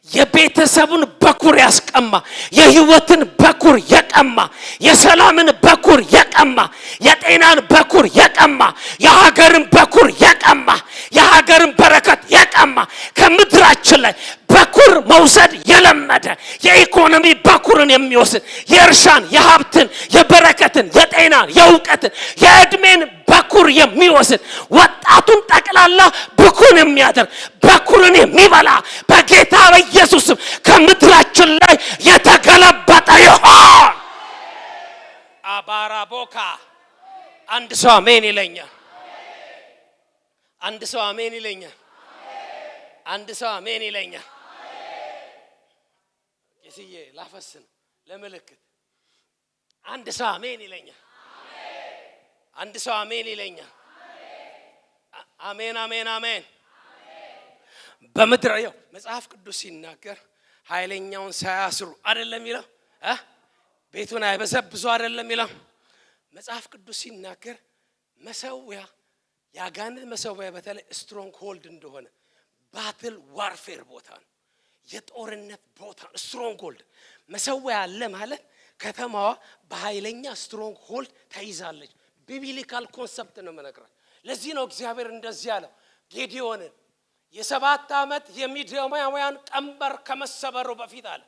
[SPEAKER 7] የቤተሰቡን በኩር ያስቀማ፣ የህይወትን በኩር የቀማ፣ የሰላምን በኩር የቀማ፣ የጤናን በኩር የቀማ፣ የሀገርን በኩር የቀማ፣ የሀገርን በረከት የቀማ ከምድራችን ላይ በኩር መውሰድ የለመደ የኢኮኖሚ በኩርን የሚወስድ የእርሻን፣ የሀብትን፣ የበረከትን፣ የጤናን፣ የእውቀትን፣ የእድሜን በኩር የሚወስድ ወጣቱን ጠቅላላ ብኩን የሚያደርግ በኩርን የሚበላ በጌታ በኢየሱስ ከምድራችን ላይ የተገለበጠ ይሆን። አባራቦካ አንድ ሰው አሜን ይለኛል። አንድ ሰው አሜን ይለኛል። አንድ ሰው አሜን ይለኛል። የስዬ ላፈስን ለምልክት አንድ ሰው አሜን ይለኛል። አንድ ሰው አሜን ይለኛል። አሜን አሜን አሜን። በምድር ያው መጽሐፍ ቅዱስ ሲናገር ኃይለኛውን ሳያስሩ አይደለም ይለው ቤቱን አይበዘብዙ አይደለም ይለው መጽሐፍ ቅዱስ ሲናገር መሰዊያ ያጋንንት መሰዊያ በተለይ ስትሮንግ ሆልድ እንደሆነ ባትል ዋርፌር ቦታ ነው፣ የጦርነት ቦታ ስትሮንግ ሆልድ መሰዊያ አለ ማለት ከተማዋ በኃይለኛ ስትሮንግ ሆልድ ተይዛለች። ቢብሊካል ኮንሰፕት ነው መነግራ። ለዚህ ነው እግዚአብሔር እንደዚህ ያለው ጌዲዮንን የ7 ዓመት የሚዲያማውያን ቀንበር ከመሰበሩ በፊት አለ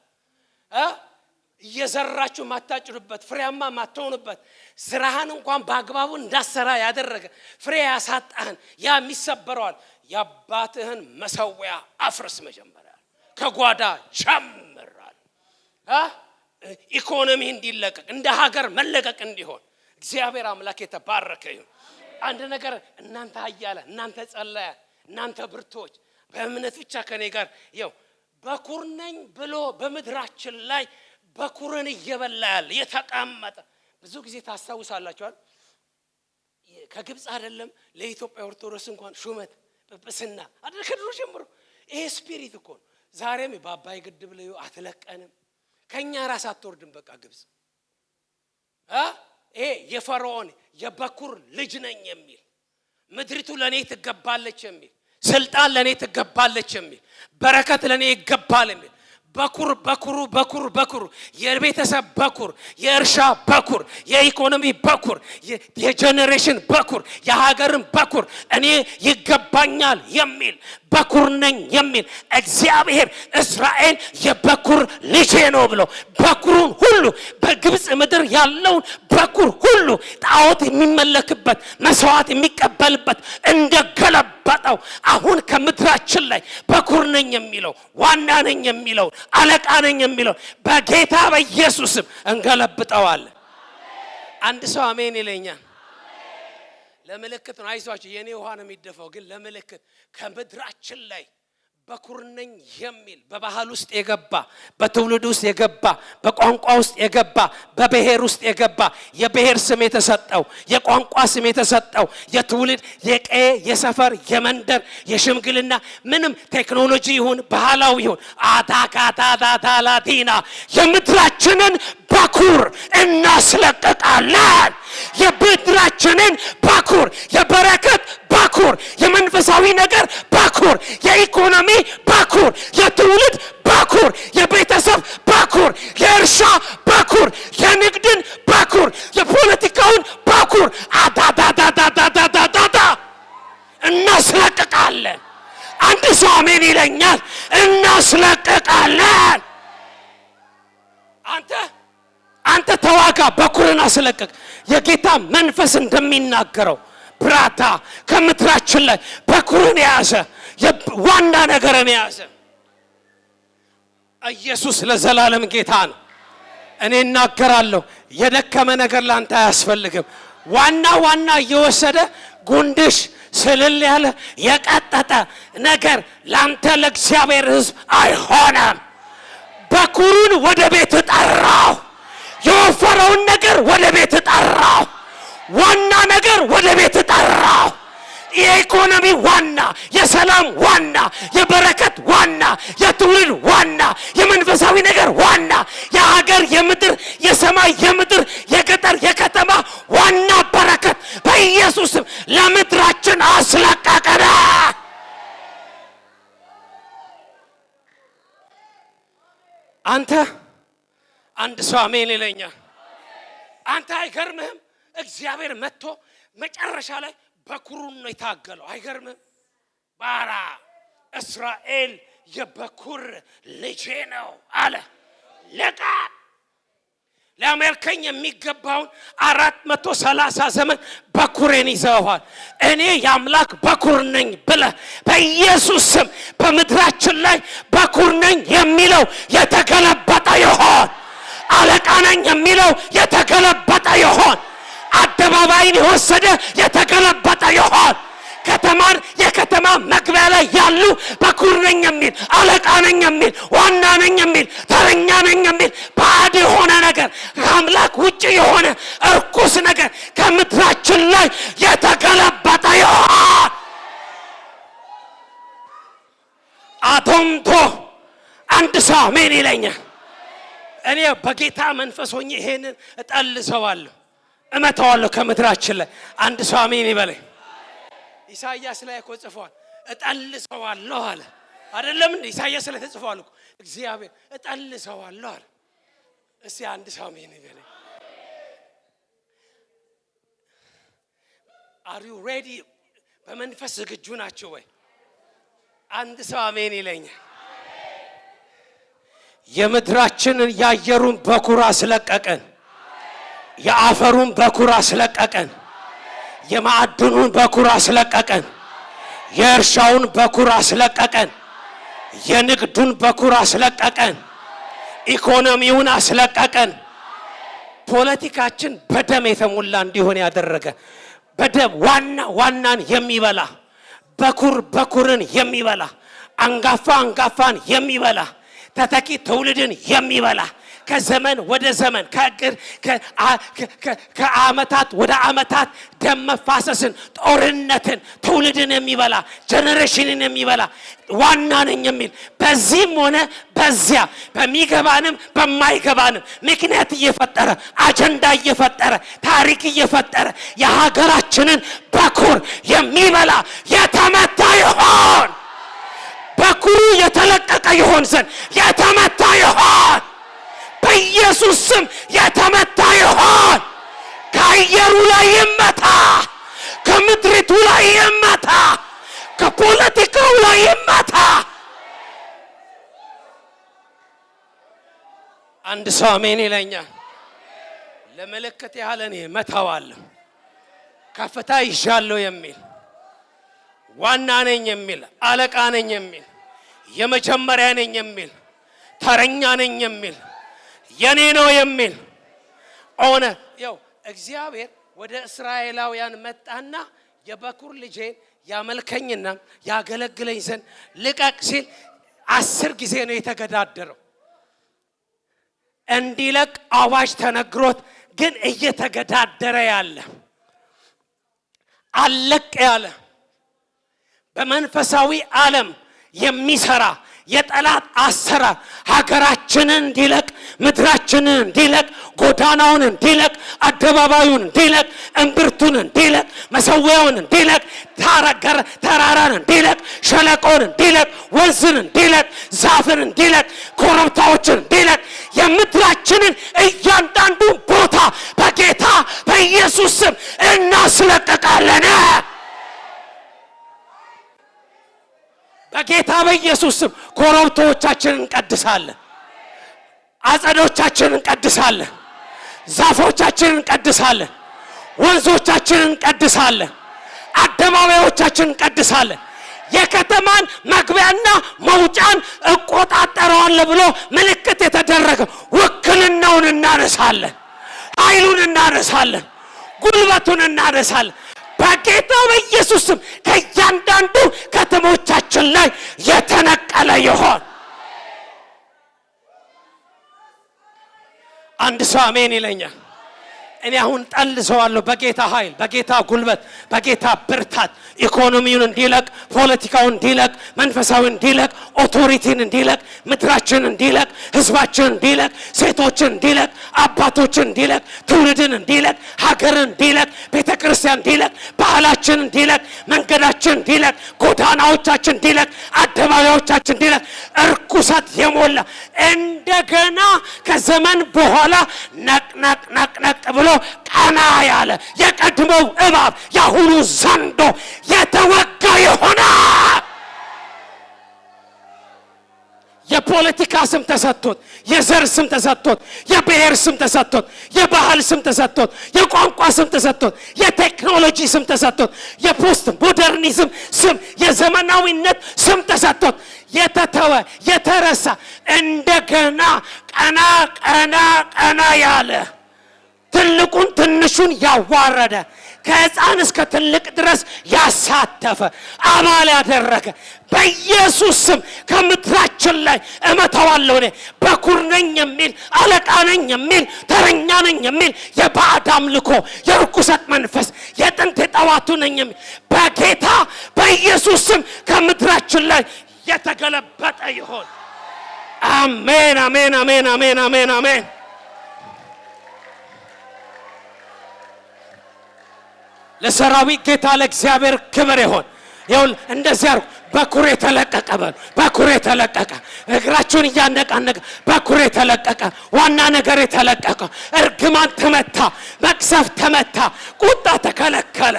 [SPEAKER 7] እየዘራችሁ ማታጭዱበት ፍሬያማ ማትሆኑበት ስራህን እንኳን በአግባቡ እንዳሰራ ያደረገ ፍሬ ያሳጣህን ያ የሚሰበረዋል የአባትህን መሰዊያ አፍርስ መጀመሪያ ከጓዳ ጀምራል። ኢኮኖሚ እንዲለቀቅ እንደ ሀገር መለቀቅ እንዲሆን እግዚአብሔር አምላክ የተባረከ ይሁን። አንድ ነገር እናንተ ኃያላን፣ እናንተ ጸላያን፣ እናንተ ብርቶች በእምነት ብቻ ከኔ ጋር ይው በኩር ነኝ ብሎ በምድራችን ላይ በኩርን እየበላ ያለ የተቀመጠ ብዙ ጊዜ ታስታውሳላችኋል። ከግብጽ አይደለም ለኢትዮጵያ ኦርቶዶክስ እንኳን ሹመት ጵጵስና አይደል ከድሮ ጀምሮ ይሄ ስፒሪት እኮ ነው። ዛሬም በአባይ ግድብ ላይ አትለቀንም፣ ከኛ ራስ አትወርድም። በቃ ግብጽ ይሄ የፈርዖን የበኩር ልጅ ነኝ የሚል ምድሪቱ ለኔ ትገባለች የሚል ስልጣን ለኔ ትገባለች የሚል በረከት ለኔ ይገባል የሚል በኩር የቤተሰብ በኩር፣ የእርሻ በኩር፣ የኢኮኖሚ በኩር፣ የጄኔሬሽን በኩር፣ የሀገርን በኩር እኔ ይገባኛል የሚል በኩር ነኝ የሚል እግዚአብሔር እስራኤል የበኩር ልጄ ነው ብሎ በኩሩን ሁሉ በግብጽ ምድር ያለውን በኩር ሁሉ ጣዖት የሚመለክበት መስዋዕት የሚቀበልበት እንደገለበጠው አሁን ከምድራችን ላይ በኩር ነኝ የሚለው ዋና ነኝ የሚለው አለቃ ነኝ የሚለው በጌታ በኢየሱስም እንገለብጠዋለን። አንድ ሰው አሜን ይለኛል። ለምልክት ነው። አይዟችሁ የኔ ውሃ ነው የሚደፋው፣ ግን ለምልክት ከምድራችን ላይ በኩር ነኝ የሚል በባህል ውስጥ የገባ በትውልድ ውስጥ የገባ በቋንቋ ውስጥ የገባ በብሔር ውስጥ የገባ የብሔር ስም የተሰጠው የቋንቋ ስም የተሰጠው የትውልድ የቀየ የሰፈር የመንደር የሽምግልና ምንም ቴክኖሎጂ ይሁን ባህላዊ ይሁን አታካታታላቲና የምድራችንን በኩር እናስለቀቃለን። የምድራችንን በኩር የበረከት በኩር የመንፈሳዊ ነገር በኩር የኢኮኖሚ በኩር የትውልድ በኩር የቤተሰብ በኩር የእርሻ በኩር የንግድን በኩር የፖለቲካውን በኩር አዳዳዳዳዳዳዳዳ እናስለቅቃለን። አንድ ሰው አሜን ይለኛል። እናስለቅቃለን።
[SPEAKER 8] አንተ ተዋጋ፣ በኩርን አስለቀቅ። የጌታ መንፈስ እንደሚናገረው ብራታ ከምድራችን ላይ በኩርን ያዘ፣ ዋና ነገርን ያዘ። ኢየሱስ ለዘላለም ጌታ ነው። እኔ እናገራለሁ፣ የደከመ ነገር ላንተ አያስፈልግም። ዋና እየወሰደ ጉንድሽ ስልል ያለ የቀጠጠ ነገር ላንተ ለእግዚአብሔር ሕዝብ አይሆንም። በኩሩን ወደ ቤት ጠራው። የወፈረውን ነገር ወደ ቤት ጠራው። ዋና ነገር ወደ ቤት ጠራው። የኢኮኖሚ ዋና፣ የሰላም ዋና፣ የበረከት ዋና፣ የትውልድ ዋና፣ የመንፈሳዊ ነገር ዋና፣ የሀገር የምድር የሰማይ የምድር የገጠር የከተማ ዋና በረከት በኢየሱስም ለምድራችን አስለቀቀና አንተ አንድ ሰው አሜን ይለኛል። አንተ አይገርምህም? እግዚአብሔር መጥቶ መጨረሻ ላይ በኩሩን ነው የታገለው። አይገርምህም? ባራ እስራኤል የበኩር ልጄ ነው አለ። ለቃ ለአሜሪካኝ የሚገባውን 430 ዘመን በኩሬን ይዘዋል። እኔ የአምላክ በኩር ነኝ ብለህ በኢየሱስ ስም በምድራችን ላይ በኩር ነኝ የሚለው የተገለበጠ ይሆን። አለቃ ነኝ የሚለው የተገለበጠ ይሆን። አደባባይን የወሰደ የተገለበጠ ይሆን። ከተማን የከተማ መግቢያ ላይ ያሉ በኩር ነኝ የሚል አለቃ ነኝ የሚል ዋና ነኝ የሚል ተረኛ ነኝ የሚል ባዕድ የሆነ ነገር ከአምላክ ውጭ የሆነ እርኩስ ነገር ከምድራችን ላይ የተገለበጠ ይሆን። አቶምቶ አንድ ሰው አሜን ይለኛል። እኔ በጌታ መንፈስ ሆኜ ይሄንን እጠልሰዋለሁ፣ እመታዋለሁ ከምድራችን ላይ። አንድ ሰው አሜን ይበለኝ። ኢሳይያስ ላይ እኮ ጽፏል፣ እጠልሰዋለሁ አለ አይደለም እንዴ? ኢሳይያስ ላይ ተጽፏል እኮ እግዚአብሔር እጠልሰዋለሁ አለ። እስቲ አንድ ሰው አሜን ይበለኝ። Are you ready? በመንፈስ ዝግጁ ናቸው ወይ? አንድ ሰው አሜን ይለኛል። የምድራችንን የአየሩን በኩር አስለቀቀን፣ የአፈሩን በኩር አስለቀቀን፣ የማዕድኑን በኩር አስለቀቀን፣ የእርሻውን በኩር አስለቀቀን፣ የንግዱን በኩር አስለቀቀን፣ ኢኮኖሚውን አስለቀቀን። ፖለቲካችን በደም የተሞላ እንዲሆን ያደረገ በደም ዋናን የሚበላ በኩርን የሚበላ አንጋፋን የሚበላ ተተኪ ትውልድን የሚበላ ከዘመን ወደ ዘመን ከዓመታት ወደ ዓመታት ደም መፋሰስን፣ ጦርነትን፣ ትውልድን የሚበላ ጀነሬሽንን የሚበላ ዋና ነኝ የሚል በዚህም ሆነ በዚያ በሚገባንም በማይገባንም ምክንያት እየፈጠረ አጀንዳ እየፈጠረ ታሪክ እየፈጠረ የሀገራችንን በኩር የሚበላ የተመታ ይሆን። በኩሩ የተለቀቀ ይሆን ዘንድ የተመታ ይሆን። በኢየሱስ ስም የተመታ ይሆን። ከአየሩ ላይ ይመታ፣ ከምድሪቱ ላይ ይመታ፣ ከፖለቲካው ላይ ይመታ። አንድ ሰው አሜን ይለኛል። ለመለከት ያህል እኔ መታዋለሁ። ከፍታ ይሻለው የሚል ዋና ነኝ የሚል አለቃ ነኝ የሚል የመጀመሪያ ነኝ የሚል ተረኛ ነኝ የሚል የኔ ነው የሚል ሆነ። ያው እግዚአብሔር ወደ እስራኤላውያን መጣና የበኩር ልጄን ያመልከኝና ያገለግለኝ ዘንድ ልቀቅ ሲል 10 ጊዜ ነው የተገዳደረው። እንዲለቅ አዋጅ ተነግሮት ግን እየተገዳደረ ያለ አለቅ ያለ በመንፈሳዊ ዓለም የሚሰራ የጠላት አሰራር ሀገራችንን እንዲለቅ፣ ምድራችንን እንዲለቅ፣ ጎዳናውን እንዲለቅ፣ አደባባዩን እንዲለቅ፣ እምብርቱን እንዲለቅ፣ መሰዊያውን እንዲለቅ፣ ተራራን እንዲለቅ፣ ሸለቆን እንዲለቅ፣ ወንዝን እንዲለቅ፣ ዛፍን እንዲለቅ፣ ኮረብታዎችን እንዲለቅ፣ የምድራችንን እያንዳንዱ ቦታ በጌታ በኢየሱስ ስም እናስለቀቃለን። በጌታ በኢየሱስ ስም ኮረብታዎቻችንን እንቀድሳለን። አጸዶቻችንን እንቀድሳለን፣ ዛፎቻችንን እንቀድሳለን፣ ወንዞቻችንን እንቀድሳለን፣ አደባባዮቻችንን እንቀድሳለን። የከተማን መግቢያና መውጫን እቆጣጠረዋለሁ ብሎ ምልክት የተደረገ ውክልናውን እናነሳለን፣ ኃይሉን እናነሳለን፣ ጉልበቱን እናነሳለን። በጌታ በኢየሱስ ስም ከእያንዳንዱ ከተሞቻችን ላይ የተነቀለ ይሆን። አንድ ሰው አሜን ይለኛል። እኔ አሁን ጠልሰዋለሁ በጌታ ኃይል፣ በጌታ ጉልበት፣ በጌታ ብርታት ኢኮኖሚውን እንዲለቅ፣ ፖለቲካውን እንዲለቅ፣ መንፈሳዊን እንዲለቅ፣ ኦቶሪቲን እንዲለቅ፣ ምድራችን እንዲለቅ፣ ህዝባችን እንዲለቅ፣ ሴቶችን እንዲለቅ፣ አባቶችን እንዲለቅ፣ ትውልድን እንዲለቅ፣ ሀገርን እንዲለቅ፣ ቤተክርስቲያን እንዲለቅ፣ ባህላችን እንዲለቅ፣ መንገዳችን እንዲለቅ፣ ጎዳናዎቻችን እንዲለቅ፣ አደባባዮቻችን እንዲለቅ። እርኩሰት የሞላ እንደገና ከዘመን በኋላ ነቅ ብሎ ቀና ያለ የቀድሞው እባብ ያሁኑ ዘንዶ የተወጋ ይሆናል። የፖለቲካ ስም ተሰጥቶት፣ የዘር ስም ተሰጥቶት፣ የብሔር ስም ተሰጥቶት፣ የባህል ስም ተሰጥቶት፣ የቋንቋ ስም ተሰጥቶት፣ የቴክኖሎጂ ስም ተሰጥቶት፣ የፖስት ሞደርኒዝም ስም፣ የዘመናዊነት ስም ተሰጥቶት የተተወ የተረሳ እንደገና ቀና ያለ ትልቁን ትንሹን ያዋረደ ከሕፃን እስከ ትልቅ ድረስ ያሳተፈ አባል ያደረገ በኢየሱስ ስም ከምድራችን ላይ እመታዋለሁ። እኔ በኩር ነኝ የሚል አለቃ ነኝ የሚል ተረኛ ነኝ የሚል የባዕድ አምልኮ የርኩሰት መንፈስ የጥንት የጠዋቱ ነኝ የሚል በጌታ በኢየሱስ ስም ከምድራችን ላይ የተገለበጠ ይሆን። አሜን አሜን አሜን አሜን አሜን አሜን። ለሰራዊት ጌታ ለእግዚአብሔር ክብር ይሁን። ይሁን እንደዚህ አርጉ። በኩሬ ተለቀቀ በሉ። በኩሬ ተለቀቀ። እግራችሁን እያነቃነቀ በኩሬ ተለቀቀ። ዋና ነገር የተለቀቀ እርግማን ተመታ፣ መቅሰፍ ተመታ፣ ቁጣ ተከለከለ።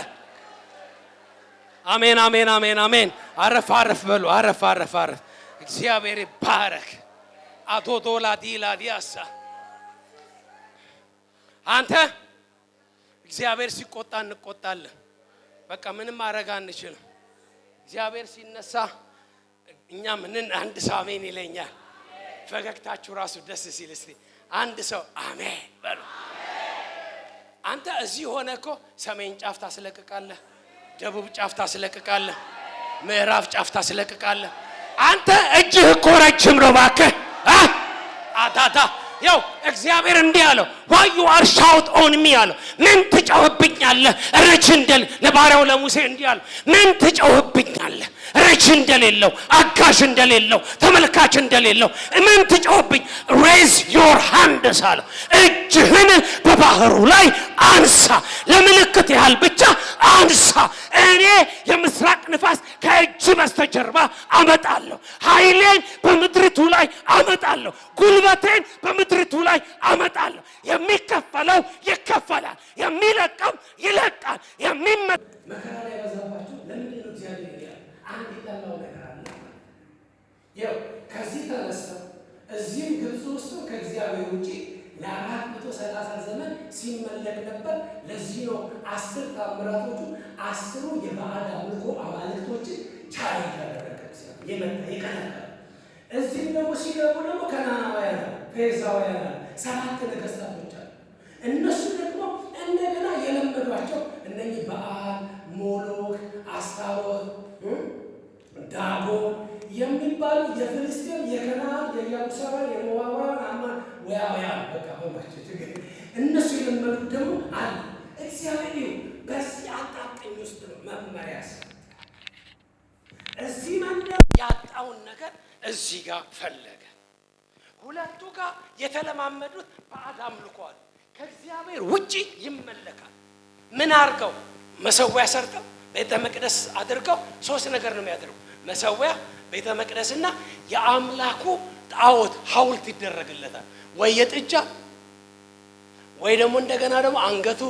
[SPEAKER 8] አሜን አሜን አሜን አሜን። አረፍ አረፍ በሉ። አረፍ አረፍ አረፍ። እግዚአብሔር ይባረክ። አቶቶላ ዲላ ዲያሳ አንተ እግዚአብሔር ሲቆጣ እንቆጣለን። በቃ ምንም ማድረግ አንችልም። እግዚአብሔር ሲነሳ እኛ ምንን አንድ ሰው አሜን ይለኛል። ፈገግታችሁ ራሱ ደስ ሲል እስቲ አንድ ሰው አሜን በሉ። አንተ እዚህ ሆነ እኮ ሰሜን ጫፍ ታስለቅቃለህ፣ ደቡብ ጫፍ ታስለቅቃለህ፣ ምዕራብ ጫፍ ታስለቅቃለህ። አንተ እጅህ እኮ ረጅም ነው እባክህ። አታታ ያው እግዚአብሔር እንዲህ አለው why you are shout on me አለው። ምን ትጮህብኛለህ? ረጅ እንደል ለባሪያው ለሙሴ እንዲህ አለው ምን ትጮህብኛለህ? ረጅ እንደሌለው አጋዥ እንደሌለው ተመልካች እንደሌለው ምን ትጮህብኝ? raise your hands አለው። እጅህን በባህሩ ላይ አንሳ፣ ለምልክት ያህል ብቻ አንሳ። እኔ የምስራቅ ንፋስ ከእጅ በስተጀርባ አመጣለሁ፣ ኃይሌን በምድሪቱ ላይ አመጣለሁ፣ ጉልበቴን በምድሪቱ ላይ አመጣለሁ። የሚከፈለው ይከፈላል፣ የሚለቀው ይለቃል። መከራ ላይ ያበዛባችሁ ለምንድን ነው እግዚአብሔር ይላል? አንድ የጠላው ነገር አለ። ያው ከዚህ ተነስተው እዚህም ግብፅ ውስጥ ከእግዚአብሔር ውጪ ለ430 ዘመን ሲመለክ ነበር። ለዚህ ነው 10 ታምራቶቹ 10ሩ የባዕድ አምልኮ አማልክቶችን ቻሌንጅ ያደረገ እግዚአብሔር የመጣ የከለከለ። እዚህም ደግሞ ሲገቡ ደግሞ ከናናውያን ፌርዛውያን 7 ነገስታቶች አሉ። እነሱ ደግሞ እንደገና የለመዷቸው እነኚህ በዓል፣ ሞሎክ፣ አስታሮት፣ ዳጎን የሚባሉ የፍልስጤም፣ የከነዓን፣ የኢያቡሳውያን፣ የሞዓባውያን አማሌቃውያን በቃ በማቸው እነሱ የለመዱት ደግሞ አለ። እግዚአብሔር በዚህ አጣብቂኝ ውስጥ ነው መመሪያ ሰጠ። እዚህ መንደር ያጣውን ነገር እዚህ ጋር ፈለገ። ሁለቱ ጋር የተለማመዱት ባዕድ አምልኮ አለ። ከእግዚአብሔር ውጪ ይመለካል። ምን አድርገው? መሰዊያ ሰርተው ቤተ መቅደስ አድርገው 3 ነገር ነው የሚያደርጉ። መሰዊያ፣ ቤተ መቅደስና የአምላኩ ጣዖት ሐውልት ይደረግለታል። ወይ የጥጃ ወይ ደግሞ እንደገና ደግሞ አንገቱ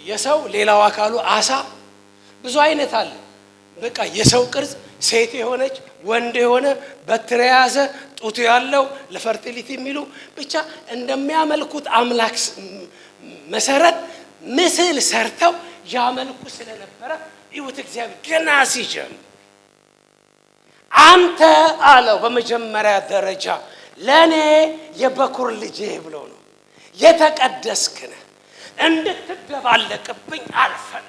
[SPEAKER 8] የሰው ሌላው አካሉ አሳ፣ ብዙ አይነት አለ። በቃ የሰው ቅርጽ
[SPEAKER 7] ሴት የሆነች ወንድ የሆነ በትር የያዘ ጡት ያለው ለፈርቲሊቲ የሚሉ ብቻ እንደሚያመልኩት አምላክ መሰረት ምስል ሰርተው ያመልኩ ስለነበረ ይሁት እግዚአብሔር ገና ሲጀምር አንተ አለው በመጀመሪያ ደረጃ ለኔ የበኩር ልጄ ብሎ ነው የተቀደስክ ነህ እንድትደባለቅብኝ አልፈን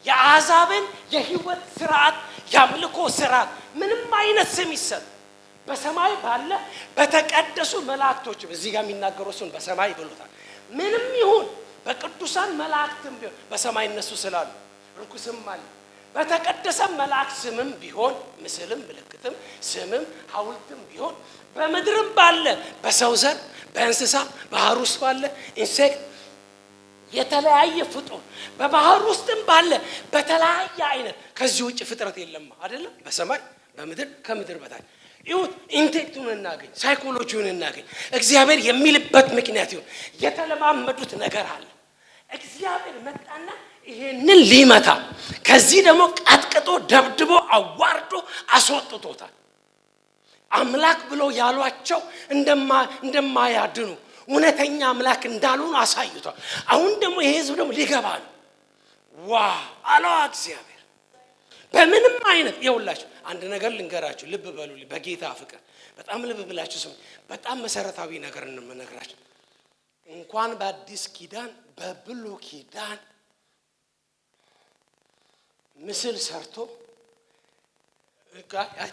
[SPEAKER 7] የአሕዛብን የህይወት ስርዓት ያምልኮ ስርዓት ምንም አይነት ስም ይሰጥ በሰማይ ባለ በተቀደሱ መላእክቶች እዚህ ጋር የሚናገረው እሱን በሰማይ ብሎታል ምንም ይሁን በቅዱሳን መላእክትም ቢሆን በሰማይ እነሱ ስላሉ ርኩስም አለ በተቀደሰ መላእክት ስምም ቢሆን ምስልም ምልክትም ስምም ሐውልትም ቢሆን በምድርም ባለ በሰው ዘር በእንስሳ ባህር ውስጥ ባለ ኢንሴክት የተለያየ ፍጡር በባህር ውስጥም ባለ በተለያየ አይነት ከዚህ ውጭ ፍጥረት የለም አይደለም በሰማይ በምድር ከምድር በታች ይሁት ኢንቴክቱን እናገኝ ሳይኮሎጂውን እናገኝ እግዚአብሔር የሚልበት ምክንያት ይሁን የተለማመዱት ነገር አለ እግዚአብሔር መጣና ይሄንን ሊመታ ከዚህ ደግሞ ቀጥቅጦ ደብድቦ አዋርዶ አስወጥቶታል አምላክ ብሎ ያሏቸው እንደማያድኑ እውነተኛ አምላክ እንዳልሆኑ አሳይቷል አሁን ደግሞ ይሄ ህዝብ ደግሞ ሊገባ ነው አለው እግዚአብሔር በምንም አይነት ይውላችሁ አንድ ነገር ልንገራችሁ ልብ በሉልኝ በጌታ ፍቅር በጣም ልብ ብላችሁ ስሙ በጣም መሰረታዊ ነገር እንመነግራችሁ እንኳን በአዲስ ኪዳን በብሉይ ኪዳን ምስል ሰርቶ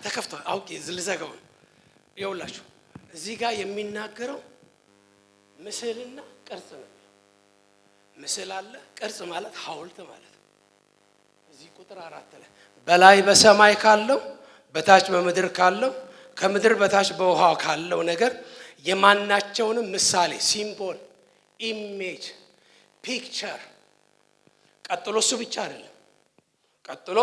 [SPEAKER 7] ተከፍቷል አውቄ ዝልዘጋው ይውላችሁ እዚህ ጋር የሚናገረው ምስልና ቅርጽ ነው ምስል አለ ቅርጽ ማለት ሐውልት ማለት እዚህ ቁጥር 4 ላይ በላይ በሰማይ ካለው በታች በምድር ካለው ከምድር በታች በውሃው ካለው ነገር የማናቸውንም ምሳሌ ሲምቦል ኢሜጅ ፒክቸር ቀጥሎ እሱ ብቻ አይደለም ቀጥሎ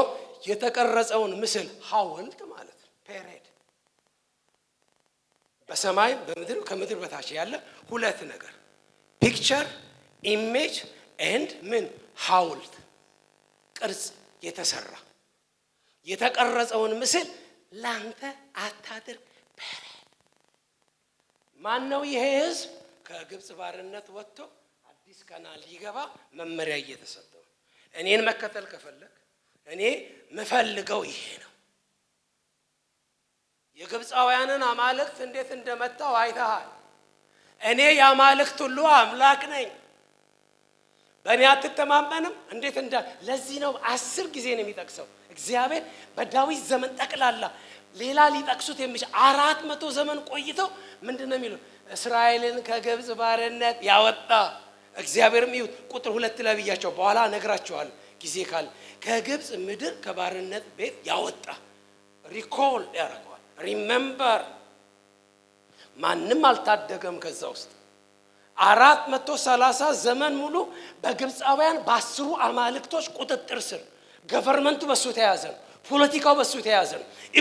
[SPEAKER 7] የተቀረጸውን ምስል ሐውልት ማለት ፔሬድ በሰማይ በምድር ከምድር በታች ያለ ሁለት ነገር ፒክቸር ኢሜጅ ኤንድ ምን ሐውልት ቅርጽ የተሰራ የተቀረጸውን ምስል ላንተ አታድርግ ፔሬድ ማን ነው ይሄ ህዝብ ከግብጽ ባርነት ወጥቶ አዲስ ካናል ሊገባ መመሪያ እየተሰጠው እኔን መከተል ከፈለክ እኔ መፈልገው ይሄ ነው የግብጻውያንን አማልክት እንዴት እንደመታው አይተሃል እኔ የአማልክት ሁሉ አምላክ ነኝ በእኔ አትተማመንም እንዴት ለዚህ ነው 10 ጊዜ ነው የሚጠቅሰው እግዚአብሔር በዳዊት ዘመን ጠቅላላ ሌላ ሊጠቅሱት የሚችል 400 ዘመን ቆይተው ምንድነው የሚሉ እስራኤልን ከግብጽ ባርነት ያወጣ እግዚአብሔርም ይሁት ቁጥር 2 ላይ ብያቸው በኋላ ነግራቸዋል ጊዜ ካለ ከግብጽ ምድር ከባርነት ቤት ያወጣ ሪኮል ያረጋል ሪሜምበር ማንንም አልታደገም ከዛ ውስጥ 430 ዘመን ሙሉ በግብጻውያን በ10 አማልክቶች ቁጥጥር ስር ገቨርንመንቱ በሱ ተያዘ ፖለቲካው በሱ ተያዘ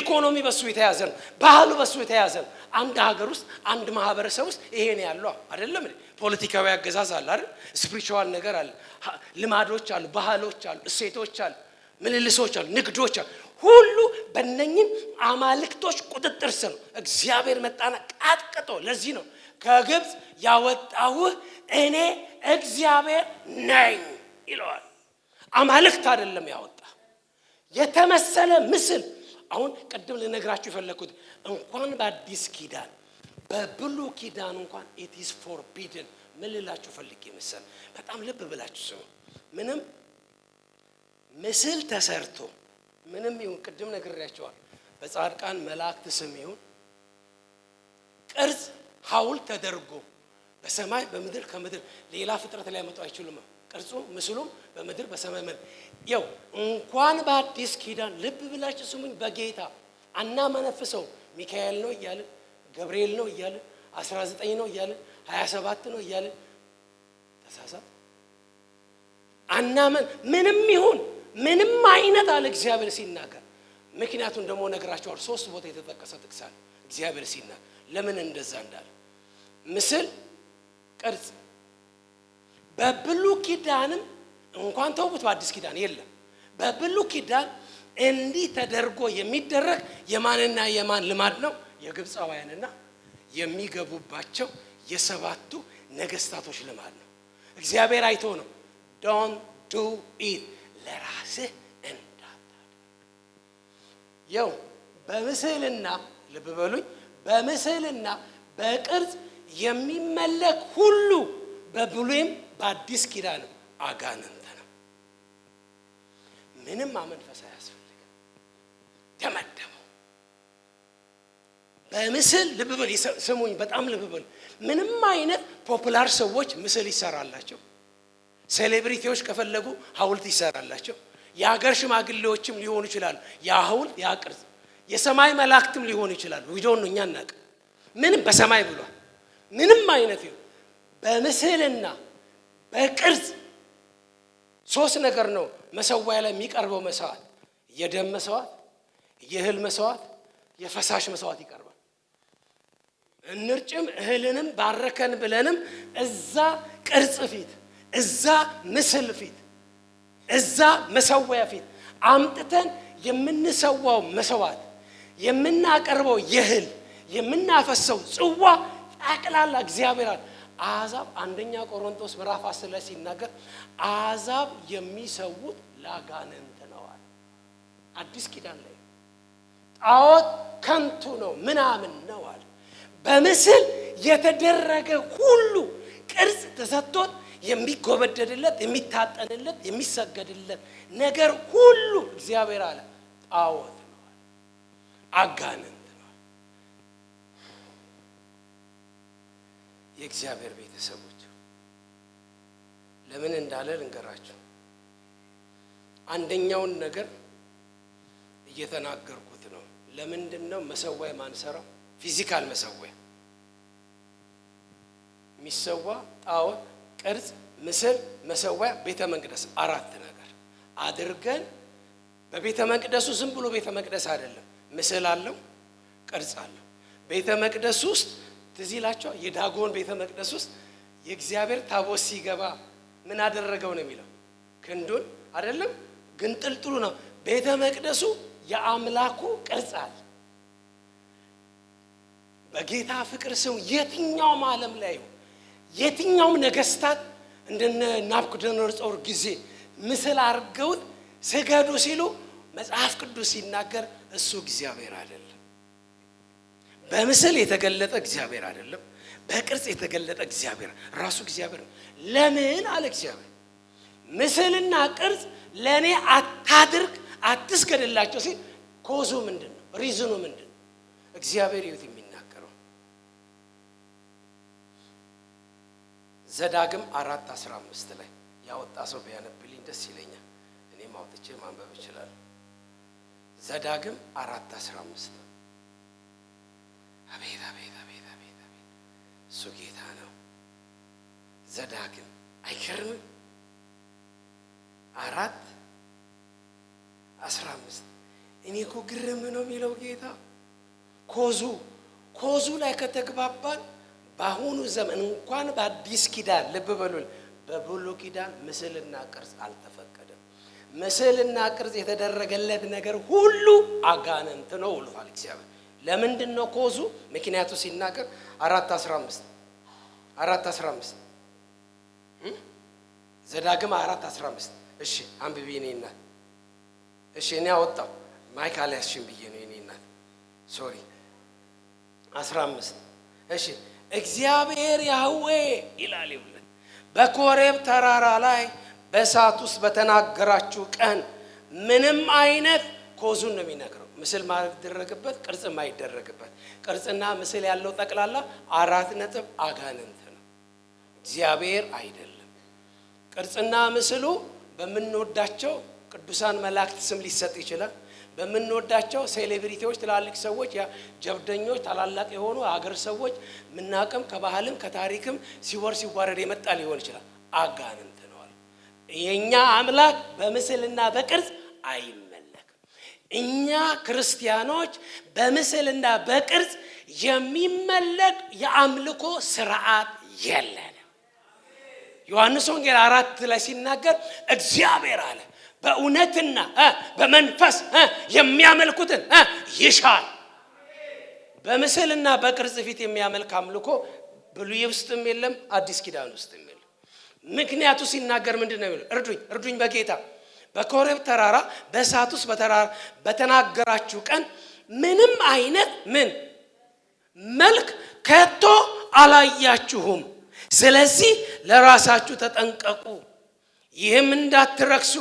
[SPEAKER 7] ኢኮኖሚ በሱ ተያዘ ባህሉ በሱ ተያዘ አንድ ሀገር ውስጥ አንድ ማህበረሰብ ውስጥ ይሄ ነው ያለው አይደለም ፖለቲካዊ አገዛዝ አለ አይደል ስፒሪቹዋል ነገር አለ ልማዶች አሉ ባህሎች አሉ እሴቶች አሉ ምልልሶች አሉ ንግዶች አሉ ሁሉ በእነኚህ አማልክቶች ቁጥጥር ስር እግዚአብሔር መጣና ቀጥቅጦ ለዚህ ነው ከግብጽ ያወጣው እኔ እግዚአብሔር ነኝ ይለዋል አማልክት አይደለም ያወጣ የተመሰለ ምስል አሁን ቀደም ልነግራችሁ የፈለኩት እንኳን በአዲስ ኪዳን በብሉይ ኪዳን እንኳን it is forbidden ምን ልላችሁ ፈልጌ መሰል በጣም ልብ ብላችሁ ስሙ ምንም ምስል ተሰርቶ ምንም ይሁን ቅድም ነግሬያችኋል በጻድቃን መላእክት ስም ይሁን ቅርጽ ሐውልት ተደርጎ በሰማይ በምድር ከምድር ሌላ ፍጥረት ላይ መጣው አይችሉም ቅርጹ ምስሉም በምድር በሰማይ ይው እንኳን በአዲስ ኪዳን ልብ ብላችሁ ስሙኝ በጌታ አና መነፍሰው ሚካኤል ነው ይያለ ገብርኤል ነው ይያለ 19 ነው ይያለ 27 ነው ይያለ ተሳሳ አና ምንም ይሁን ምንም አይነት አለ እግዚአብሔር ሲናገር ምክንያቱም ደግሞ ነግራችኋል 3 ቦታ የተጠቀሰ ጥቅሳል እግዚአብሔር ሲናገር ለምን እንደዛ እንዳለ ምስል ቅርጽ በብሉይ ኪዳንም እንኳን ተውት በአዲስ ኪዳን የለም በብሉይ ኪዳን እንዲህ ተደርጎ የሚደረግ የማንና የማን ልማድ ነው? የግብፃውያንና የሚገቡባቸው የሰባቱ ነገስታቶች ልማድ ነው። እግዚአብሔር አይቶ ነው ዶንት ዱ ኢት ለራስህ እንዳታደርግ። ያው በምስልና ልብ በሉኝ፣ በምስልና በቅርጽ የሚመለክ ሁሉ በብሉይም በአዲስ ኪዳንም አጋንንት ነው። ምንም መንፈስ አያስፈልግም። ደመደመው በምስል ልብ በሉ፣ ስሙኝ በጣም ልብ በሉ። ምንም አይነት ፖፑላር ሰዎች ምስል ይሰራላቸው፣ ሴሌብሪቲዎች ከፈለጉ ሐውልት ይሰራላቸው፣ የሀገር ሽማግሌዎችም ሊሆኑ ይችላሉ። ያ ሐውልት ያ ቅርጽ የሰማይ መላእክትም ሊሆኑ ይችላሉ። ዊዶን ነው እኛ እናውቅ። ምንም በሰማይ ብሏል። ምንም አይነት ይሁን በምስልና በቅርጽ ሶስት ነገር ነው መሰዋያ ላይ የሚቀርበው መስዋዕት። የደም መስዋዕት፣ የእህል መስዋዕት፣ የፈሳሽ መስዋዕት ይቀርባል። እንርጭም እህልንም ባረከን ብለንም እዛ ቅርጽ ፊት፣ እዛ ምስል ፊት፣ እዛ መሰዋያ ፊት አምጥተን የምንሰዋው መስዋዕት፣ የምናቀርበው የእህል፣ የምናፈሰው ጽዋ ጠቅላላ እግዚአብሔር አሕዛብ አንደኛ ቆሮንቶስ ምዕራፍ 10 ላይ ሲናገር አሕዛብ የሚሰውት ለአጋንንት ነው አለ። አዲስ ኪዳን ላይ ጣዖት ከንቱ ነው ምናምን ነው አለ። በምስል የተደረገ ሁሉ ቅርጽ ተሰጥቶት የሚጎበደድለት፣ የሚታጠንለት፣ የሚሰገድለት ነገር ሁሉ እግዚአብሔር አለ ጣዖት ነው አለ፣ አጋንንት ነው። የእግዚአብሔር ቤተሰቦች ለምን እንዳለ ልንገራችሁ። አንደኛውን ነገር እየተናገርኩት ነው። ለምንድን ነው መሰዋያ ማንሰራው? ፊዚካል መሰዋያ የሚሰዋ ጣዖት፣ ቅርጽ፣ ምስል፣ መሰዋያ፣ ቤተ መቅደስ አራት ነገር አድርገን በቤተ መቅደሱ ዝም ብሎ ቤተ መቅደስ አይደለም። ምስል አለው፣ ቅርጽ አለው። ቤተ መቅደስ ውስጥ ትዝ ይላችኋል። የዳጎን ቤተ መቅደስ ውስጥ የእግዚአብሔር ታቦት ሲገባ ምን አደረገው ነው የሚለው? ክንዱን አይደለም ግን ጥልጥሉ ነው። ቤተ መቅደሱ የአምላኩ ቅርጽ አለ። በጌታ ፍቅር ስም የትኛውም ዓለም ላይ የትኛውም ነገስታት እንደነ ናቡከደነፆር ጊዜ ምስል አድርገውት ስገዱ ሲሉ መጽሐፍ ቅዱስ ሲናገር እሱ እግዚአብሔር አይደለም። በምስል የተገለጠ እግዚአብሔር አይደለም። በቅርጽ የተገለጠ እግዚአብሔር ራሱ እግዚአብሔር ነው። ለምን አለ እግዚአብሔር ምስልና ቅርጽ ለኔ አታድርግ አትስገድላቸው ሲል ኮዙ ምንድነው? ሪዝኑ ምንድነው? እግዚአብሔር ይሁት የሚናገረው ዘዳግም 4:15 ላይ ያወጣ ሰው ቢያነብልኝ ደስ ይለኛል። እኔም አውጥቼ ማንበብ እችላለሁ። ዘዳግም 4:15 አቤት አቤት አቤት አቤት አቤት እሱ ጌታ ነው። ዘዳግም አይገርምም? 4:15 እኔ እኮ ግርም ነው የሚለው ጌታ። ኮዙ ላይ ከተግባባን በአሁኑ ዘመን እንኳን በአዲስ ኪዳን ልብ በሉል፣ በብሉይ ኪዳን ምስልና ቅርጽ አልተፈቀደም። ምስልና ቅርጽ የተደረገለት ነገር ሁሉ አጋንንት ነው ብሏል እግዚአብሔር። ለምንድን ነው ኮዙ? ምክንያቱ ሲናገር 4:15 ዘዳግም 4:15 እሺ አንብቢ የኔ እናት። እሺ እኔ አወጣው ማይክ አልያዝሽም ብዬ ነው የኔ እናት ሶሪ። 15 እሺ እግዚአብሔር ያህዌ ይላል ይብለን በኮሬብ ተራራ ላይ በእሳት ውስጥ በተናገራችሁ ቀን ምንም አይነት ኮዙን ነው የሚነግረው። ምስል ማይደረግበት፣ ቅርጽ ማይደረግበት። ቅርጽና ምስል ያለው ጠቅላላ 4 ነጥብ አጋንንት ነው፣ እግዚአብሔር አይደለም። ቅርጽና ምስሉ በምንወዳቸው ቅዱሳን መላእክት ስም ሊሰጥ ይችላል። በምንወዳቸው ሴሌብሪቲዎች፣ ትላልቅ ሰዎች፣ ጀብደኞች፣ ታላላቅ የሆኑ አገር ሰዎች ምናቀም ከባህልም ከታሪክም ሲዋረድ የመጣ ሊሆን ይችላል። አጋንንት ነው አለ። የኛ አምላክ በምስልና በቅርጽ አይመለክም። እኛ ክርስቲያኖች በምስልና በቅርጽ የሚመለክ የአምልኮ ስርዓት የለንም። ዮሐንስ ወንጌል 4 ላይ ሲናገር እግዚአብሔር አለ
[SPEAKER 8] በእውነትና በመንፈስ የሚያመልኩትን ይሻል። በምስልና በቅርጽ ፊት የሚያመልክ አምልኮ ብሉይ ውስጥም የለም አዲስ ኪዳን ውስጥም የለም። ምክንያቱ ሲናገር ምንድነው የሚለው? እርዱኝ በጌታ በኮሬብ ተራራ በእሳት ውስጥ በተናገራችሁ ቀን ምንም አይነት መልክ ከቶ አላያችሁም። ስለዚህ ለራሳችሁ ተጠንቀቁ፣ ይህም እንዳትረክሱ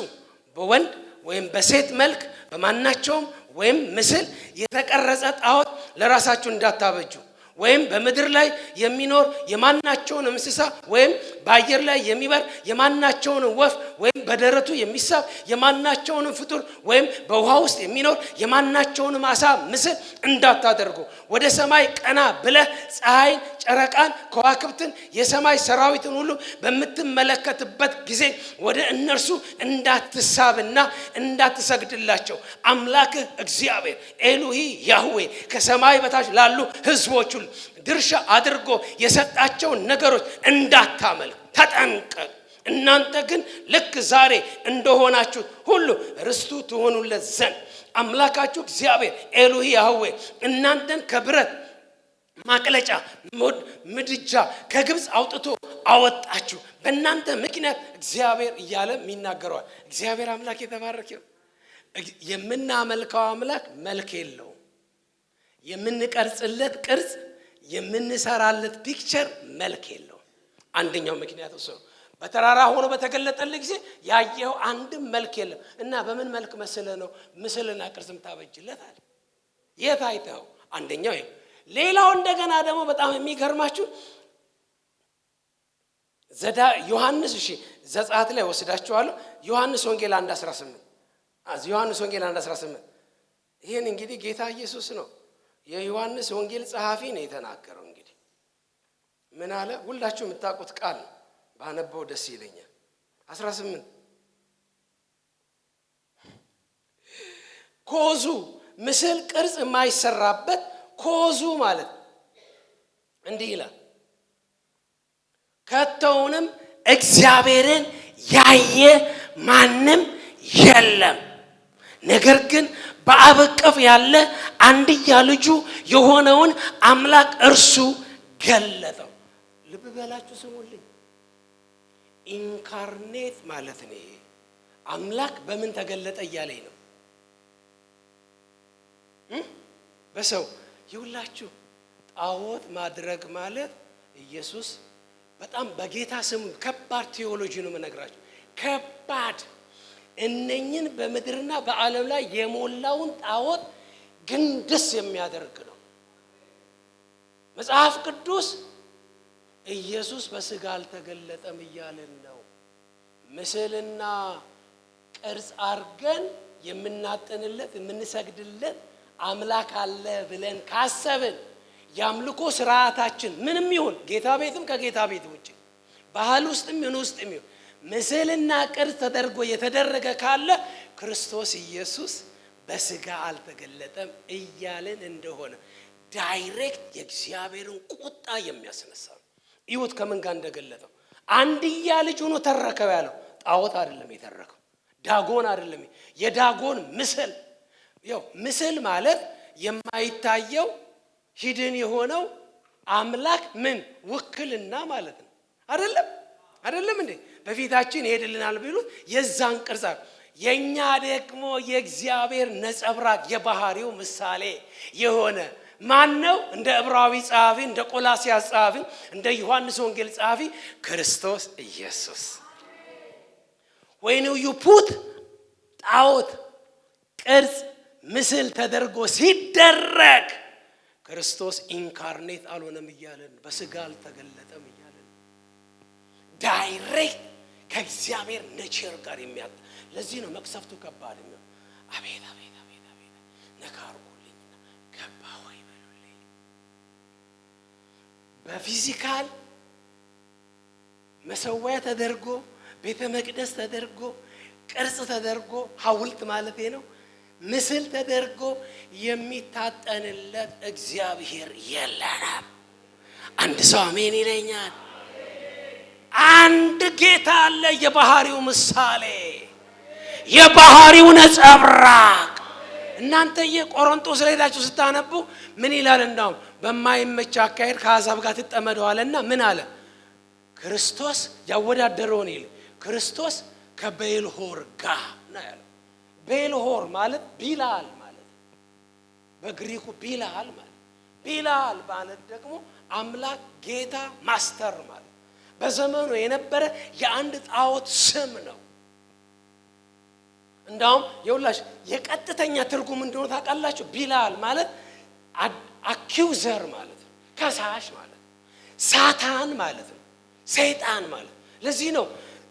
[SPEAKER 8] በወንድ ወይም በሴት መልክ በማናቸውም ወይም ምስል የተቀረጸ ጣዖት ለራሳችሁ እንዳታበጁ፣ ወይም በምድር ላይ የሚኖር የማናቸውን እንስሳ ወይም በአየር ላይ የሚበር የማናቸውን ወፍ ወይም በደረቱ የሚሳብ የማናቸውን ፍጡር ወይም በውሃ ውስጥ የሚኖር የማናቸውን ዓሣ ምስል እንዳታደርጉ። ወደ ሰማይ ቀና ብለህ ፀሐይን፣ ጨረቃን፣ ከዋክብትን የሰማይ ሰራዊትን ሁሉ በምትመለከትበት ጊዜ ወደ እነርሱ እንዳትሳብና እንዳትሰግድላቸው አምላክህ እግዚአብሔር ኤሎሂ ያህዌ ከሰማይ በታች ላሉ ሕዝቦች ሁሉ ድርሻ አድርጎ የሰጣቸውን ነገሮች እንዳታመልክ ተጠንቀቅ። እናንተ ግን ልክ ዛሬ እንደሆናችሁ ሁሉ ርስቱ ትሆኑለት ዘንድ አምላካችሁ እግዚአብሔር ኤሎሂ ያህዌ እናንተን ከብረት ማቅለጫ ምድጃ ከግብፅ አውጥቶ አወጣችሁ። በእናንተ ምክንያት እግዚአብሔር እያለ የሚናገረዋል። እግዚአብሔር አምላክ የተባረከ ነው። የምናመልከው አምላክ መልክ የለውም። የምንቀርጽለት ቅርጽ የምንሰራለት ፒክቸር መልክ የለውም። አንደኛው ምክንያት እሱ ነው። በተራራ ሆኖ በተገለጠልህ ጊዜ ያየው አንድም መልክ የለም እና በምን መልክ መስለ ነው ምስልና ቅርጽ የምታበጅለት አለ። የት አይተው? አንደኛው ይሄ። ሌላው እንደገና ደግሞ በጣም የሚገርማችሁ ዮሐንስ ዘጸአት ላይ ወስዳችኋለሁ። ዮሐንስ ወንጌል 1:18 ዮሐንስ ወንጌል 1:18 ይሄን እንግዲህ ጌታ ኢየሱስ ነው የዮሐንስ ወንጌል ጸሐፊ ነው የተናገረው። እንግዲህ ምን አለ? ሁላችሁ የምታውቁት ቃል ባነበው ደስ ይለኛል። 18 ኮዙ ምስል ቅርጽ የማይሰራበት ኮዙ ማለት እንዲህ ይላል፣ ከቶውንም እግዚአብሔርን ያየ ማንም የለም፣ ነገር ግን በአብ እቅፍ ያለ አንድያ ልጁ የሆነውን አምላክ እርሱ ገለጠው። ልብ በላችሁ ስሙልኝ። ኢንካርኔት ማለት ነው። አምላክ በምን ተገለጠ እያለኝ ነው? በሰው ይውላችሁ። ጣዖት ማድረግ ማለት ኢየሱስ በጣም በጌታ ስም ከባድ ቴዎሎጂ ነው የምነግራችሁ። ከባድ እነኝን በምድርና በዓለም ላይ የሞላውን ጣዖት ግንድስ የሚያደርግ ነው። መጽሐፍ ቅዱስ ኢየሱስ በስጋ አልተገለጠም እያለን ነው። ምስልና ቅርጽ አርገን የምናጥንለት የምንሰግድለት አምላክ አለ ብለን ካሰብን የአምልኮ ስርዓታችን ምንም ይሁን ጌታ ቤትም ከጌታ ቤት ውጪ ባህል ውስጥም ምን ውስጥም ይሁን ምስልና ቅርጽ ተደርጎ የተደረገ ካለ ክርስቶስ ኢየሱስ በስጋ አልተገለጠም እያለን እንደሆነ ዳይሬክት የእግዚአብሔርን ቁጣ የሚያስነሳ ነው። ይሁት ከምን ጋር እንደገለጠው አንድያ ልጅ ሆኖ ተረከው ያለው ጣዖት አይደለም የተረከው፣ ዳጎን አይደለም። የዳጎን ምስል ምስል ማለት የማይታየው ሂድን የሆነው አምላክ ምን ውክልና ማለት ነው። አይደለም እንዴ? በፊታችን ይሄድልናል ቢሉት የዛን ቅርጽ የኛ ደግሞ የእግዚአብሔር ነጸብራቅ የባህሪው ምሳሌ የሆነ ማን ነው? እንደ ዕብራዊ ጸሐፊ፣ እንደ ቆላስያስ ጸሐፊ፣ እንደ ዮሐንስ ወንጌል ጸሐፊ ክርስቶስ ኢየሱስ። ወይኑ ዩፑት ጣዖት ቅርጽ ምስል ተደርጎ ሲደረግ ክርስቶስ ኢንካርኔት አልሆነም እያለን በስጋ አልተገለጠም እያለን ዳይሬክት ከእግዚአብሔር ኔቸር ጋር የሚያጣ። ለዚህ ነው መቅሰፍቱ ከባድ ነው። አቤት አቤት አቤት አቤት ነካርኩልኝ ገባ ወይ በሉልኝ። በፊዚካል መሰዋያ ተደርጎ ቤተ መቅደስ ተደርጎ ቅርጽ ተደርጎ ሐውልት ማለት ነው ምስል ተደርጎ የሚታጠንለት እግዚአብሔር የለንም። አንድ ሰው አሜን ይለኛል። አንድ ጌታ አለ፣ የባህሪው ምሳሌ የባህሪው ነጸብራቅ። እናንተ የቆሮንቶስ ላይ ሄዳችሁ ስታነቡ ምን ይላል? እንዳው በማይመች አካሄድ ከአሕዛብ ጋር ትጠመደዋልና ምን አለ? ክርስቶስ ያወዳደረውን ይል ክርስቶስ ከቤልሆር ጋር ነው ያለው። ቤልሆር ማለት ቢላል ማለት በግሪኩ ቢላል ማለት ቢላል ማለት ደግሞ አምላክ ጌታ ማስተር ማለት በዘመኑ የነበረ የአንድ ጣዖት ስም ነው። እንዳውም የውላሽ የቀጥተኛ ትርጉም እንደሆነ ታውቃላችሁ። ቢላል ማለት አኪውዘር ማለት ነው፣ ከሳሽ ማለት ነው። ሳታን ማለት ነው፣ ሰይጣን ማለት። ለዚህ ነው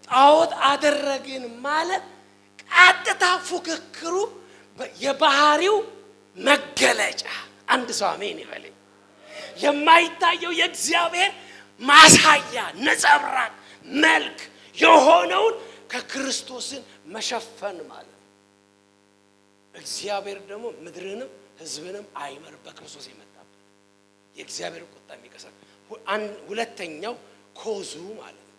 [SPEAKER 8] ጣዖት አደረግን ማለት ቀጥታ ፉክክሩ የባህሪው መገለጫ። አንድ ሰው አሜን ይበለኝ። የማይታየው የእግዚአብሔር ማሳያ ነጸብራቅ መልክ የሆነውን ከክርስቶስን መሸፈን ማለት ነው። እግዚአብሔር ደግሞ ምድርንም ሕዝብንም አይመር በክርስቶስ የመጣበት የእግዚአብሔር ቁጣ የሚቀሰፍ ሁለተኛው ኮዙ ማለት ነው።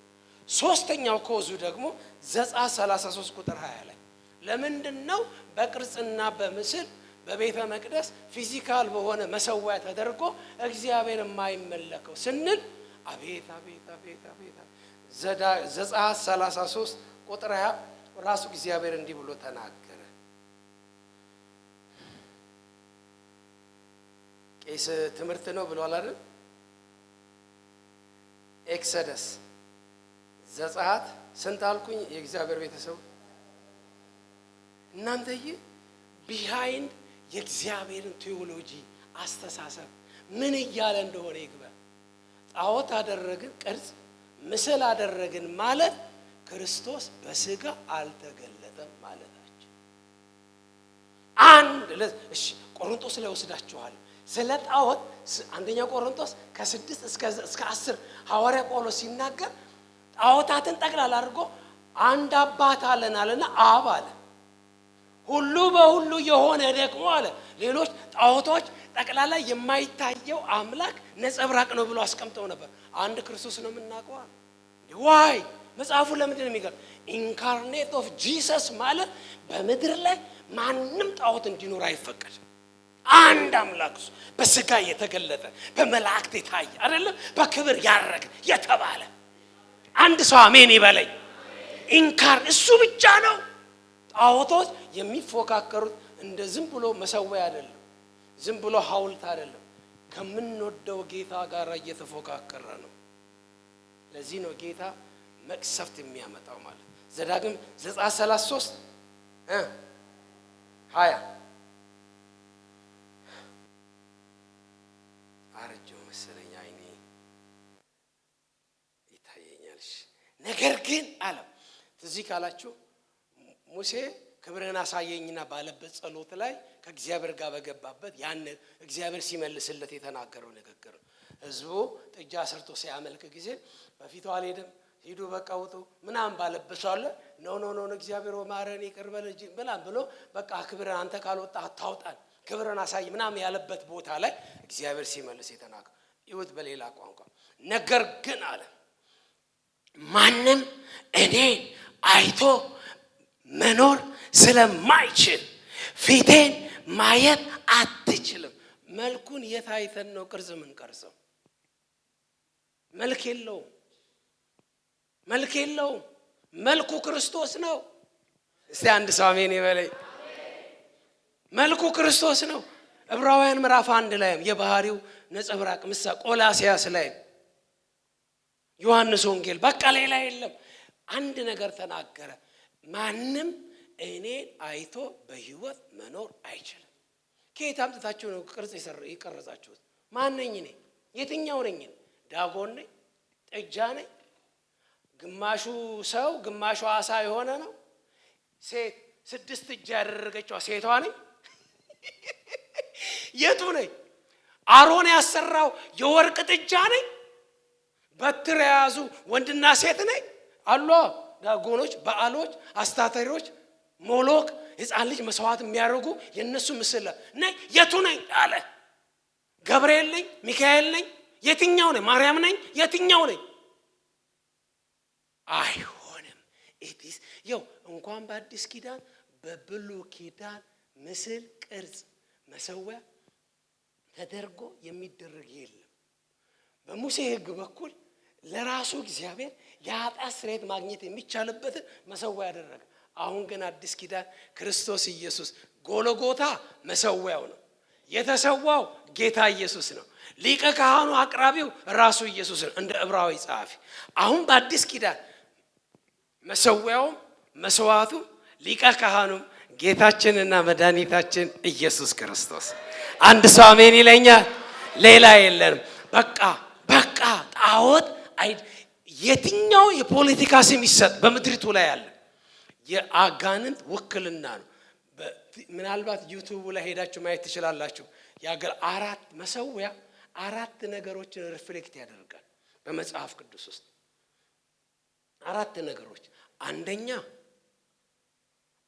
[SPEAKER 8] ሶስተኛው ኮዙ ደግሞ ዘጸአት 33 ቁጥር 20 ላይ ለምንድን ነው በቅርጽና በምስል በቤተ መቅደስ ፊዚካል በሆነ መሰዊያ ተደርጎ እግዚአብሔር የማይመለከው ስንል አቤት አቤት አቤት አቤት ዘጸአት 33 ቁጥር 20 ራሱ እግዚአብሔር እንዲህ ብሎ ተናገረ። ቄስ ትምህርት ነው ብሏል አይደል? ኤክሰደስ ዘጸአት ስንት አልኩኝ? የእግዚአብሔር ቤተሰብ እናንተዬ ቢሃይንድ የእግዚአብሔርን ቴዎሎጂ አስተሳሰብ ምን እያለ እንደሆነ ይግባ። ጣዖት አደረግን፣ ቅርጽ ምስል አደረግን ማለት ክርስቶስ በስጋ አልተገለጠም ማለታችን። እሺ ቆሮንቶስ ላይ ወስዳችኋል። ስለ ጣዖት አንደኛ ቆሮንቶስ ከ6 እስከ 10 ሐዋርያ ጳውሎስ ሲናገር ጣዖታትን ጠቅላላ አድርጎ አንድ አባት አለን አለና አብ አለ። ሁሉ በሁሉ የሆነ ደግሞ አለ ሌሎች ጣዖቶች ጠቅላላ የማይታየው አምላክ ነጸብራቅ ነው ብሎ አስቀምጠው ነበር። አንድ ክርስቶስ ነው የምናውቀው። ዋይ መጽሐፉ ለምንድን ነው የሚገርም? ኢንካርኔት ኦፍ ጂሰስ ማለት በምድር ላይ ማንም ጣዖት እንዲኖር አይፈቀድም። አንድ አምላክ በስጋ የተገለጠ በመላእክት የታየ አይደለም፣ በክብር ያረገ የተባለ አንድ ሰው አሜን ይበለኝ። እሱ ብቻ ነው። ጣዖቶች የሚፎካከሩት እንደ ዝም ብሎ መሰዊያ አይደለም፣ ዝም ብሎ ሐውልት አይደለም፣ ከምንወደው ጌታ ጋር እየተፎካከረ ነው። ለዚህ ነው ጌታ መቅሰፍት የሚያመጣው ማለት ዘዳግም ዘጸአት 33 20 አረጀው መሰለኝ አይኔ ይታየኛል። ነገር ግን አለ ትዝ ካላችሁ ሙሴ ክብርን አሳየኝና ባለበት ጸሎት ላይ ከእግዚአብሔር ጋር በገባበት ያን እግዚአብሔር ሲመልስለት የተናገረው ንግግር ህዝቡ ጥጃ ሰርቶ ሲያመልክ ጊዜ በፊቱ አልሄድም ሂዱ በቃ ውጡ ምናምን ባለበት አለ ኖ እግዚአብሔር ማረን ይቅር በል እንጂ ምናምን ብሎ በቃ ክብርን አንተ ካልወጣ አታውጣን ክብርን አሳይ ምናምን ያለበት ቦታ ላይ እግዚአብሔር ሲመልስ የተናገረው ይወት በሌላ ቋንቋ ነገር ግን አለ ማንም እኔ አይቶ መኖር ስለማይችል ፊቴን ማየት አትችልም። መልኩን የታይተን ነው ቅርጽ ምን ቀርጸው መልክ የለውም። መልኩ ክርስቶስ ነው። እስቲ አንድ ሰው አሜን ይበለኝ። መልኩ ክርስቶስ ነው። ዕብራውያን ምዕራፍ 1 ላይ የባህሪው ነጸብራቅ ምሳሌ፣ ቆላስያስ ላይ፣ ዮሐንስ ወንጌል በቃ ሌላ የለም። አንድ ነገር ተናገረ። ማንም እኔን አይቶ በህይወት መኖር አይችልም። ከየት አምጥታችሁ ነው ቅርጽ የቀረጻችሁት? ማነኝ እኔ? የትኛው ነኝ? ዳጎን ነኝ? ጥጃ ነኝ? ግማሹ ሰው ግማሹ አሳ የሆነ ነው? ሴት 6 እጅ ያደረገችው ሴቷ ነኝ? የቱ ነኝ? አሮን ያሰራው የወርቅ ጥጃ ነኝ? በትር የያዙ ወንድና ሴት ነኝ? አሏ ዳጎኖች፣ በዓሎች፣ አስታተሪዎች፣ ሞሎክ ሕፃን ልጅ መስዋዕት የሚያደርጉ የነሱ ምስል ነኝ። የቱ ነኝ አለ። ገብርኤል ነኝ? ሚካኤል ነኝ? የትኛው ነኝ? ማርያም ነኝ? የትኛው ነኝ? አይሆንም። ኢትስ እንኳን በአዲስ ኪዳን
[SPEAKER 7] በብሉይ ኪዳን ምስል ቅርጽ መሰዊያ ተደርጎ የሚደረግ የለም። በሙሴ ሕግ በኩል ለራሱ እግዚአብሔር የኃጢአት ስርየት ማግኘት የሚቻልበት መሰዊያ ያደረገ። አሁን ግን አዲስ ኪዳን ክርስቶስ ኢየሱስ ጎልጎታ መሰዊያው ነው። የተሰዋው ጌታ ኢየሱስ ነው። ሊቀ ካህኑ አቅራቢው ራሱ ኢየሱስ ነው እንደ ዕብራዊ ጸሐፊ። አሁን በአዲስ ኪዳን መሰዊያውም መስዋዕቱ ሊቀ ካህኑም ጌታችንና መድኃኒታችን ኢየሱስ ክርስቶስ። አንድ ሰው አሜን ይለኛል። ሌላ የለንም። በቃ ጣዖት የትኛው የፖለቲካ ስም ይሰጥ በምድሪቱ ላይ ያለ የአጋንንት ውክልና ነው። ምናልባት ዩቲዩብ ላይ ሄዳችሁ ማየት ትችላላችሁ። ያገር አራት መሰዊያ አራት ነገሮችን ሪፍሌክት ያደርጋል በመጽሐፍ ቅዱስ ውስጥ አራት ነገሮች። አንደኛ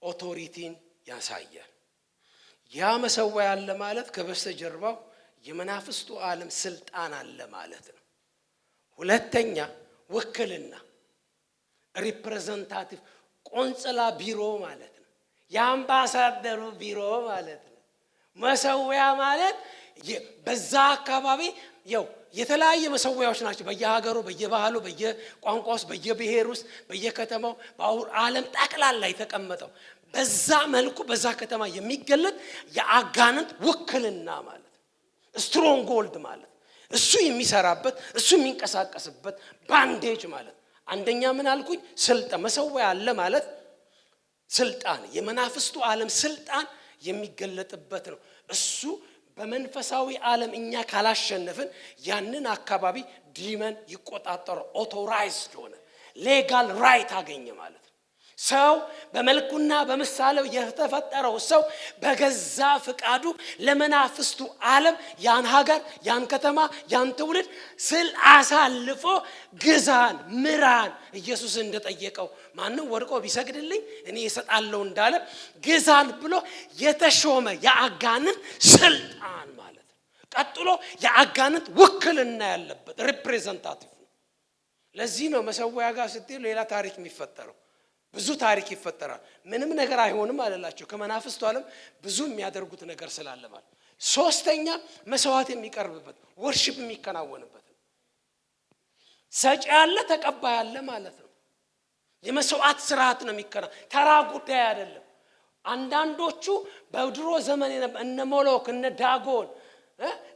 [SPEAKER 7] ኦቶሪቲን ያሳያል። ያ መሰዊያ አለ ማለት ከበስተጀርባው የመናፍስቱ ዓለም ስልጣን አለ ማለት ነው። ሁለተኛ ውክልና ሪፕሬዘንታቲቭ ቆንጽላ ቢሮ ማለት ነው። የአምባሳደሩ ቢሮ ማለት ነው። መሰዊያ ማለት በዛ አካባቢ የተለያየ መሰዊያዎች ናቸው። በየሀገሩ፣ በየባህሉ፣ በየቋንቋ ውስጥ፣ በየብሔር ውስጥ፣ በየከተማው ዓለም ጠቅላላ የተቀመጠው በዛ መልኩ በዛ ከተማ የሚገለጥ የአጋንንት ውክልና ማለት ነው። ስትሮንግሆልድ ማለት እሱ የሚሰራበት እሱ የሚንቀሳቀስበት ባንዴጅ ማለት። አንደኛ ምን አልኩኝ? ስልጣን። መሰዊያ አለ ማለት ስልጣን፣ የመናፍስቱ ዓለም ስልጣን የሚገለጥበት ነው። እሱ በመንፈሳዊ ዓለም እኛ ካላሸነፍን ያንን አካባቢ ዲመን ይቆጣጠረው። ኦቶራይዝድ ሆነ፣ ሌጋል ራይት አገኘ ማለት ነው። ሰው በመልኩና በምሳሌው የተፈጠረው ሰው በገዛ ፍቃዱ ለመናፍስቱ ዓለም ያን ሀገር፣ ያን ከተማ፣ ያን ትውልድ ስል አሳልፎ ግዛን፣ ምራን ኢየሱስ እንደጠየቀው ማንም ወድቆ ቢሰግድልኝ እኔ እሰጣለሁ እንዳለ ግዛን ብሎ የተሾመ የአጋንንት ስልጣን ማለት ነው። ቀጥሎ የአጋንንት ውክልና ያለበት ሪፕሬዘንታቲቭ ነው። ለዚህ ነው መሰዊያ ጋር ስትሄዱ ሌላ ታሪክ የሚፈጠረው። ብዙ ታሪክ ይፈጠራል። ምንም ነገር አይሆንም አለላቸው። ከመናፍስቱ ዓለም ብዙ የሚያደርጉት ነገር ስላለ ማለት። ሶስተኛ መስዋዕት የሚቀርብበት ወርሺፕ የሚከናወንበት ነው። ሰጪ ያለ ተቀባይ ያለ ማለት ነው። የመስዋዕት ስርዓት ነው የሚከናወን፣ ተራ ጉዳይ አይደለም። አንዳንዶቹ በድሮ ዘመን እነ ሞሎክ እነ ዳጎን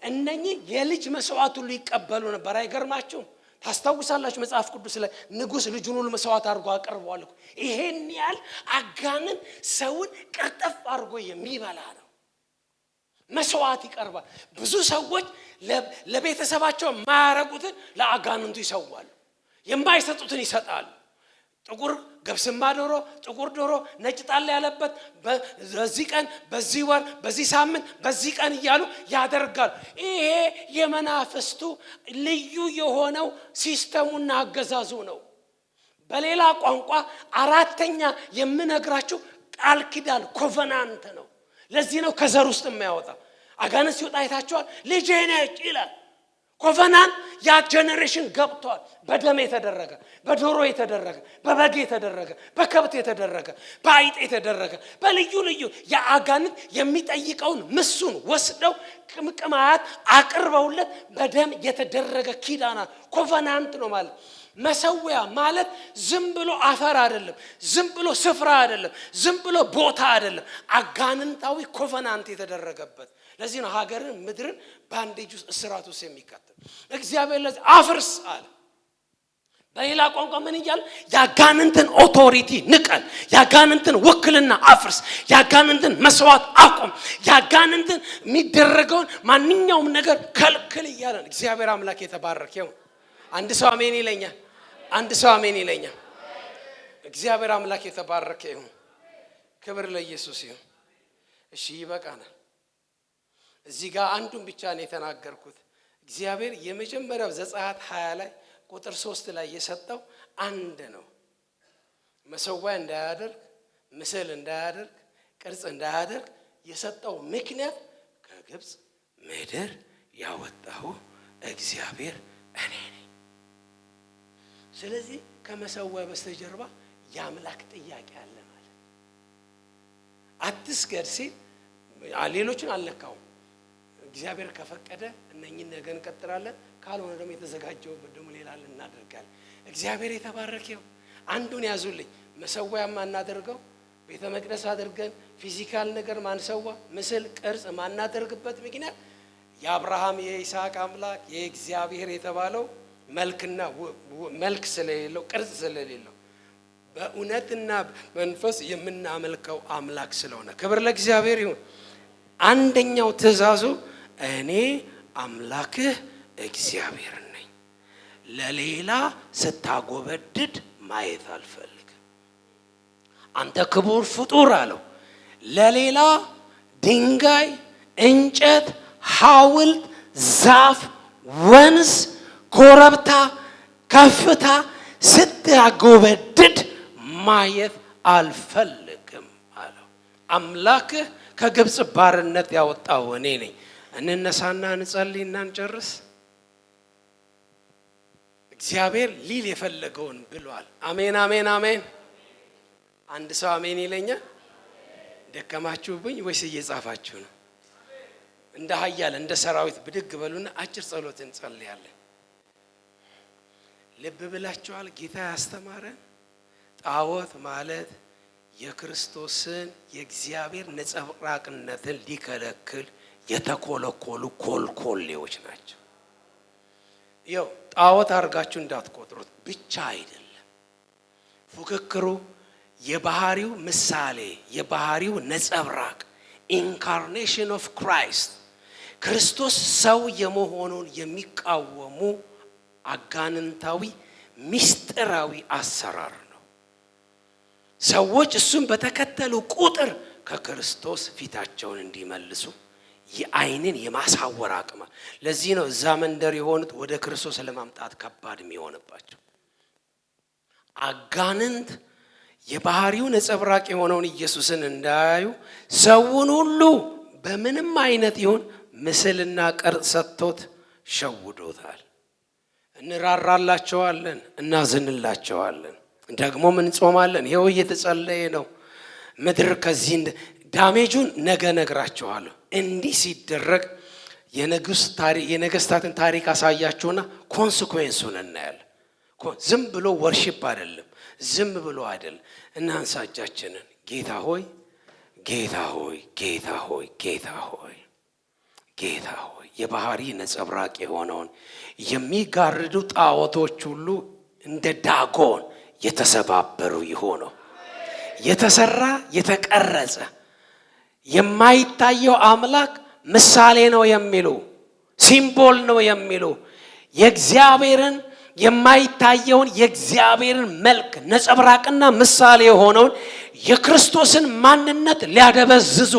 [SPEAKER 7] እነኚህ የልጅ መስዋዕት ሁሉ ይቀበሉ ነበር። አይገርማችሁም? ታስታውሳላችሁ መጽሐፍ ቅዱስ ላይ ንጉስ ልጁን ሁሉ መስዋዕት አድርጎ አቀርበዋል። ይሄን ያህል አጋንን ሰውን ቅርጥፍ አድርጎ የሚበላ ነው። መስዋዕት ይቀርባል። ብዙ ሰዎች ለቤተሰባቸው የማያረጉትን ለአጋንንቱ ይሰዋሉ፣ የማይሰጡትን ይሰጣሉ። ጥቁር ገብስማ ዶሮ፣ ጥቁር ዶሮ፣ ነጭ ጣል ያለበት በዚህ ቀን፣ በዚህ ወር፣ በዚህ ሳምንት፣ በዚህ ቀን እያሉ ያደርጋሉ። ይሄ የመናፍስቱ ልዩ የሆነው ሲስተሙና አገዛዙ ነው። በሌላ ቋንቋ አራተኛ የምነግራችሁ ቃል ኪዳን ኮቨናንት ነው። ለዚህ ነው ከዘር ውስጥ የሚያወጣ። አጋንንት ሲወጣ አይታችኋል። ልጄ ነች ይላል። ኮቨናንት ያ ጄኔሬሽን ገብቷል። በደም የተደረገ፣ በዶሮ የተደረገ፣ በበግ የተደረገ፣ በከብት የተደረገ፣ በአይጥ የተደረገ፣ በልዩ ልዩ የአጋንንት የሚጠይቀውን ምሱን ወስደው ቅምቅማያት አቅርበውለት በደም የተደረገ ኪዳና ኮቨናንት ነው ማለት። መሰዊያ ማለት ዝም ብሎ አፈር አይደለም፣ ዝም ብሎ ስፍራ አይደለም፣ ዝም ብሎ ቦታ አይደለም። አጋንንታዊ ኮቨናንት የተደረገበት። ለዚህ ነው ሀገርን ምድርን ባንዴጅ ውስጥ እስራት ውስጥ የሚከተል። እግዚአብሔር ለዚህ አፍርስ አለ። በሌላ ቋንቋ ምን ይላል? ያጋንንትን ኦቶሪቲ ንቀል፣ ያጋንንትን ውክልና አፍርስ፣ ያጋንንትን መስዋዕት አቁም፣ ያጋንንትን የሚደረገውን ማንኛውም ነገር ከልክል እያለ እግዚአብሔር አምላክ የተባረከ ይሁን። አንድ ሰው አሜን ይለኛል። አንድ ሰው አሜን ይለኛል። እግዚአብሔር አምላክ የተባረከ ይሁን። ክብር ለኢየሱስ ይሁን። እሺ ይበቃናል። እዚህ ጋር አንዱን ብቻ ነው የተናገርኩት። እግዚአብሔር የመጀመሪያው ዘጸአት 20 ላይ ቁጥር 3 ላይ የሰጠው አንድ ነው። መሰዊያ እንዳያደርግ፣ ምስል እንዳያደርግ፣ ቅርጽ እንዳያደርግ የሰጠው ምክንያት ከግብፅ ምድር ያወጣው እግዚአብሔር እኔ ነኝ። ስለዚህ ከመሰዊያ በስተጀርባ የአምላክ ጥያቄ አለ ማለት። አትስገድ ሲል ሌሎችን አልነካውም። እግዚአብሔር ከፈቀደ እነኚህን ነገ እንቀጥላለን፣ ካልሆነ ደግሞ የተዘጋጀው ደግሞ ሌላ እናደርጋለን። እግዚአብሔር የተባረከው። አንዱን ያዙልኝ። መሰዊያ ማናደርገው ቤተ መቅደስ አድርገን ፊዚካል ነገር ማንሰዋ ምስል ቅርጽ ማናደርግበት ምክንያት የአብርሃም የይስሐቅ አምላክ የእግዚአብሔር የተባለው መልክ ስለሌለው ቅርጽ ስለሌለው በእውነትና መንፈስ የምናመልከው አምላክ ስለሆነ ክብር ለእግዚአብሔር ይሁን። አንደኛው ትእዛዙ እኔ አምላክህ እግዚአብሔር ነኝ፣ ለሌላ ስታጎበድድ ማየት አልፈልግም። አንተ ክቡር ፍጡር አለው። ለሌላ ድንጋይ፣ እንጨት፣ ሐውልት፣ ዛፍ፣ ወንዝ፣ ኮረብታ፣ ከፍታ ስታጎበድድ ማየት አልፈልግም አለው። አምላክህ ከግብፅ ባርነት ያወጣው እኔ ነኝ። እንነሳና እንጸልይና እንጨርስ። እግዚአብሔር ሊል የፈለገውን ብሏል። አሜን አሜን አሜን። አንድ ሰው አሜን ይለኛል። ደከማችሁብኝ ወይስ እየጻፋችሁ ነው? እንደ ኃያል እንደ ሰራዊት ብድግ በሉና አጭር ጸሎት እንጸልያለን። ልብ ብላችኋል? ጌታ ያስተማረን ጣዖት ማለት የክርስቶስን የእግዚአብሔር ነጸብራቅነትን ሊከለክል የተኮለኮሉ ኮልኮሌዎች ናቸው። ይኸው ጣዖት አድርጋችሁ እንዳትቆጥሩት ብቻ አይደለም። ፉክክሩ የባህሪው ምሳሌ የባህሪው ነጸብራቅ ኢንካርኔሽን ኦፍ ክራይስት ክርስቶስ ሰው የመሆኑን የሚቃወሙ አጋንንታዊ ምስጢራዊ አሰራር ነው። ሰዎች እሱን በተከተሉ ቁጥር ከክርስቶስ ፊታቸውን እንዲመልሱ የአይንን የማሳወር አቅም። ለዚህ ነው እዛ መንደር የሆኑት ወደ ክርስቶስ ለማምጣት ከባድ የሚሆንባቸው። አጋንንት የባህሪው ነጸብራቅ የሆነውን ኢየሱስን እንዳያዩ ሰውን ሁሉ በምንም አይነት ይሁን ምስልና ቅርጽ ሰጥቶት ሸውዶታል። እንራራላቸዋለን፣ እናዝንላቸዋለን፣ ደግሞም እንጾማለን። ይኸው እየተጸለየ ነው። ምድር ከዚህ ዳሜጁን ነገ ነግራቸዋለሁ። እንዲህ ሲደረግ የነገስታትን ታሪክ አሳያችሁና ኮንሲኩዌንሱን እናያለን። ዝም ብሎ ወርሺፕ አይደለም፣ ዝም ብሎ አይደለም። እናንሳ እጃችንን። ጌታ ሆይ ጌታ ሆይ ጌታ ሆይ ጌታ ሆይ ጌታ ሆይ የባህሪ ነጸብራቅ የሆነውን የሚጋርዱ ጣዖቶች ሁሉ እንደ ዳጎን የተሰባበሩ ይሆነው። የተሰራ የተቀረጸ የማይታየው አምላክ ምሳሌ ነው የሚሉ ሲምቦል ነው የሚሉ የእግዚአብሔርን የማይታየውን የእግዚአብሔርን መልክ ነጸብራቅና ምሳሌ የሆነውን የክርስቶስን ማንነት ሊያደበዝዙ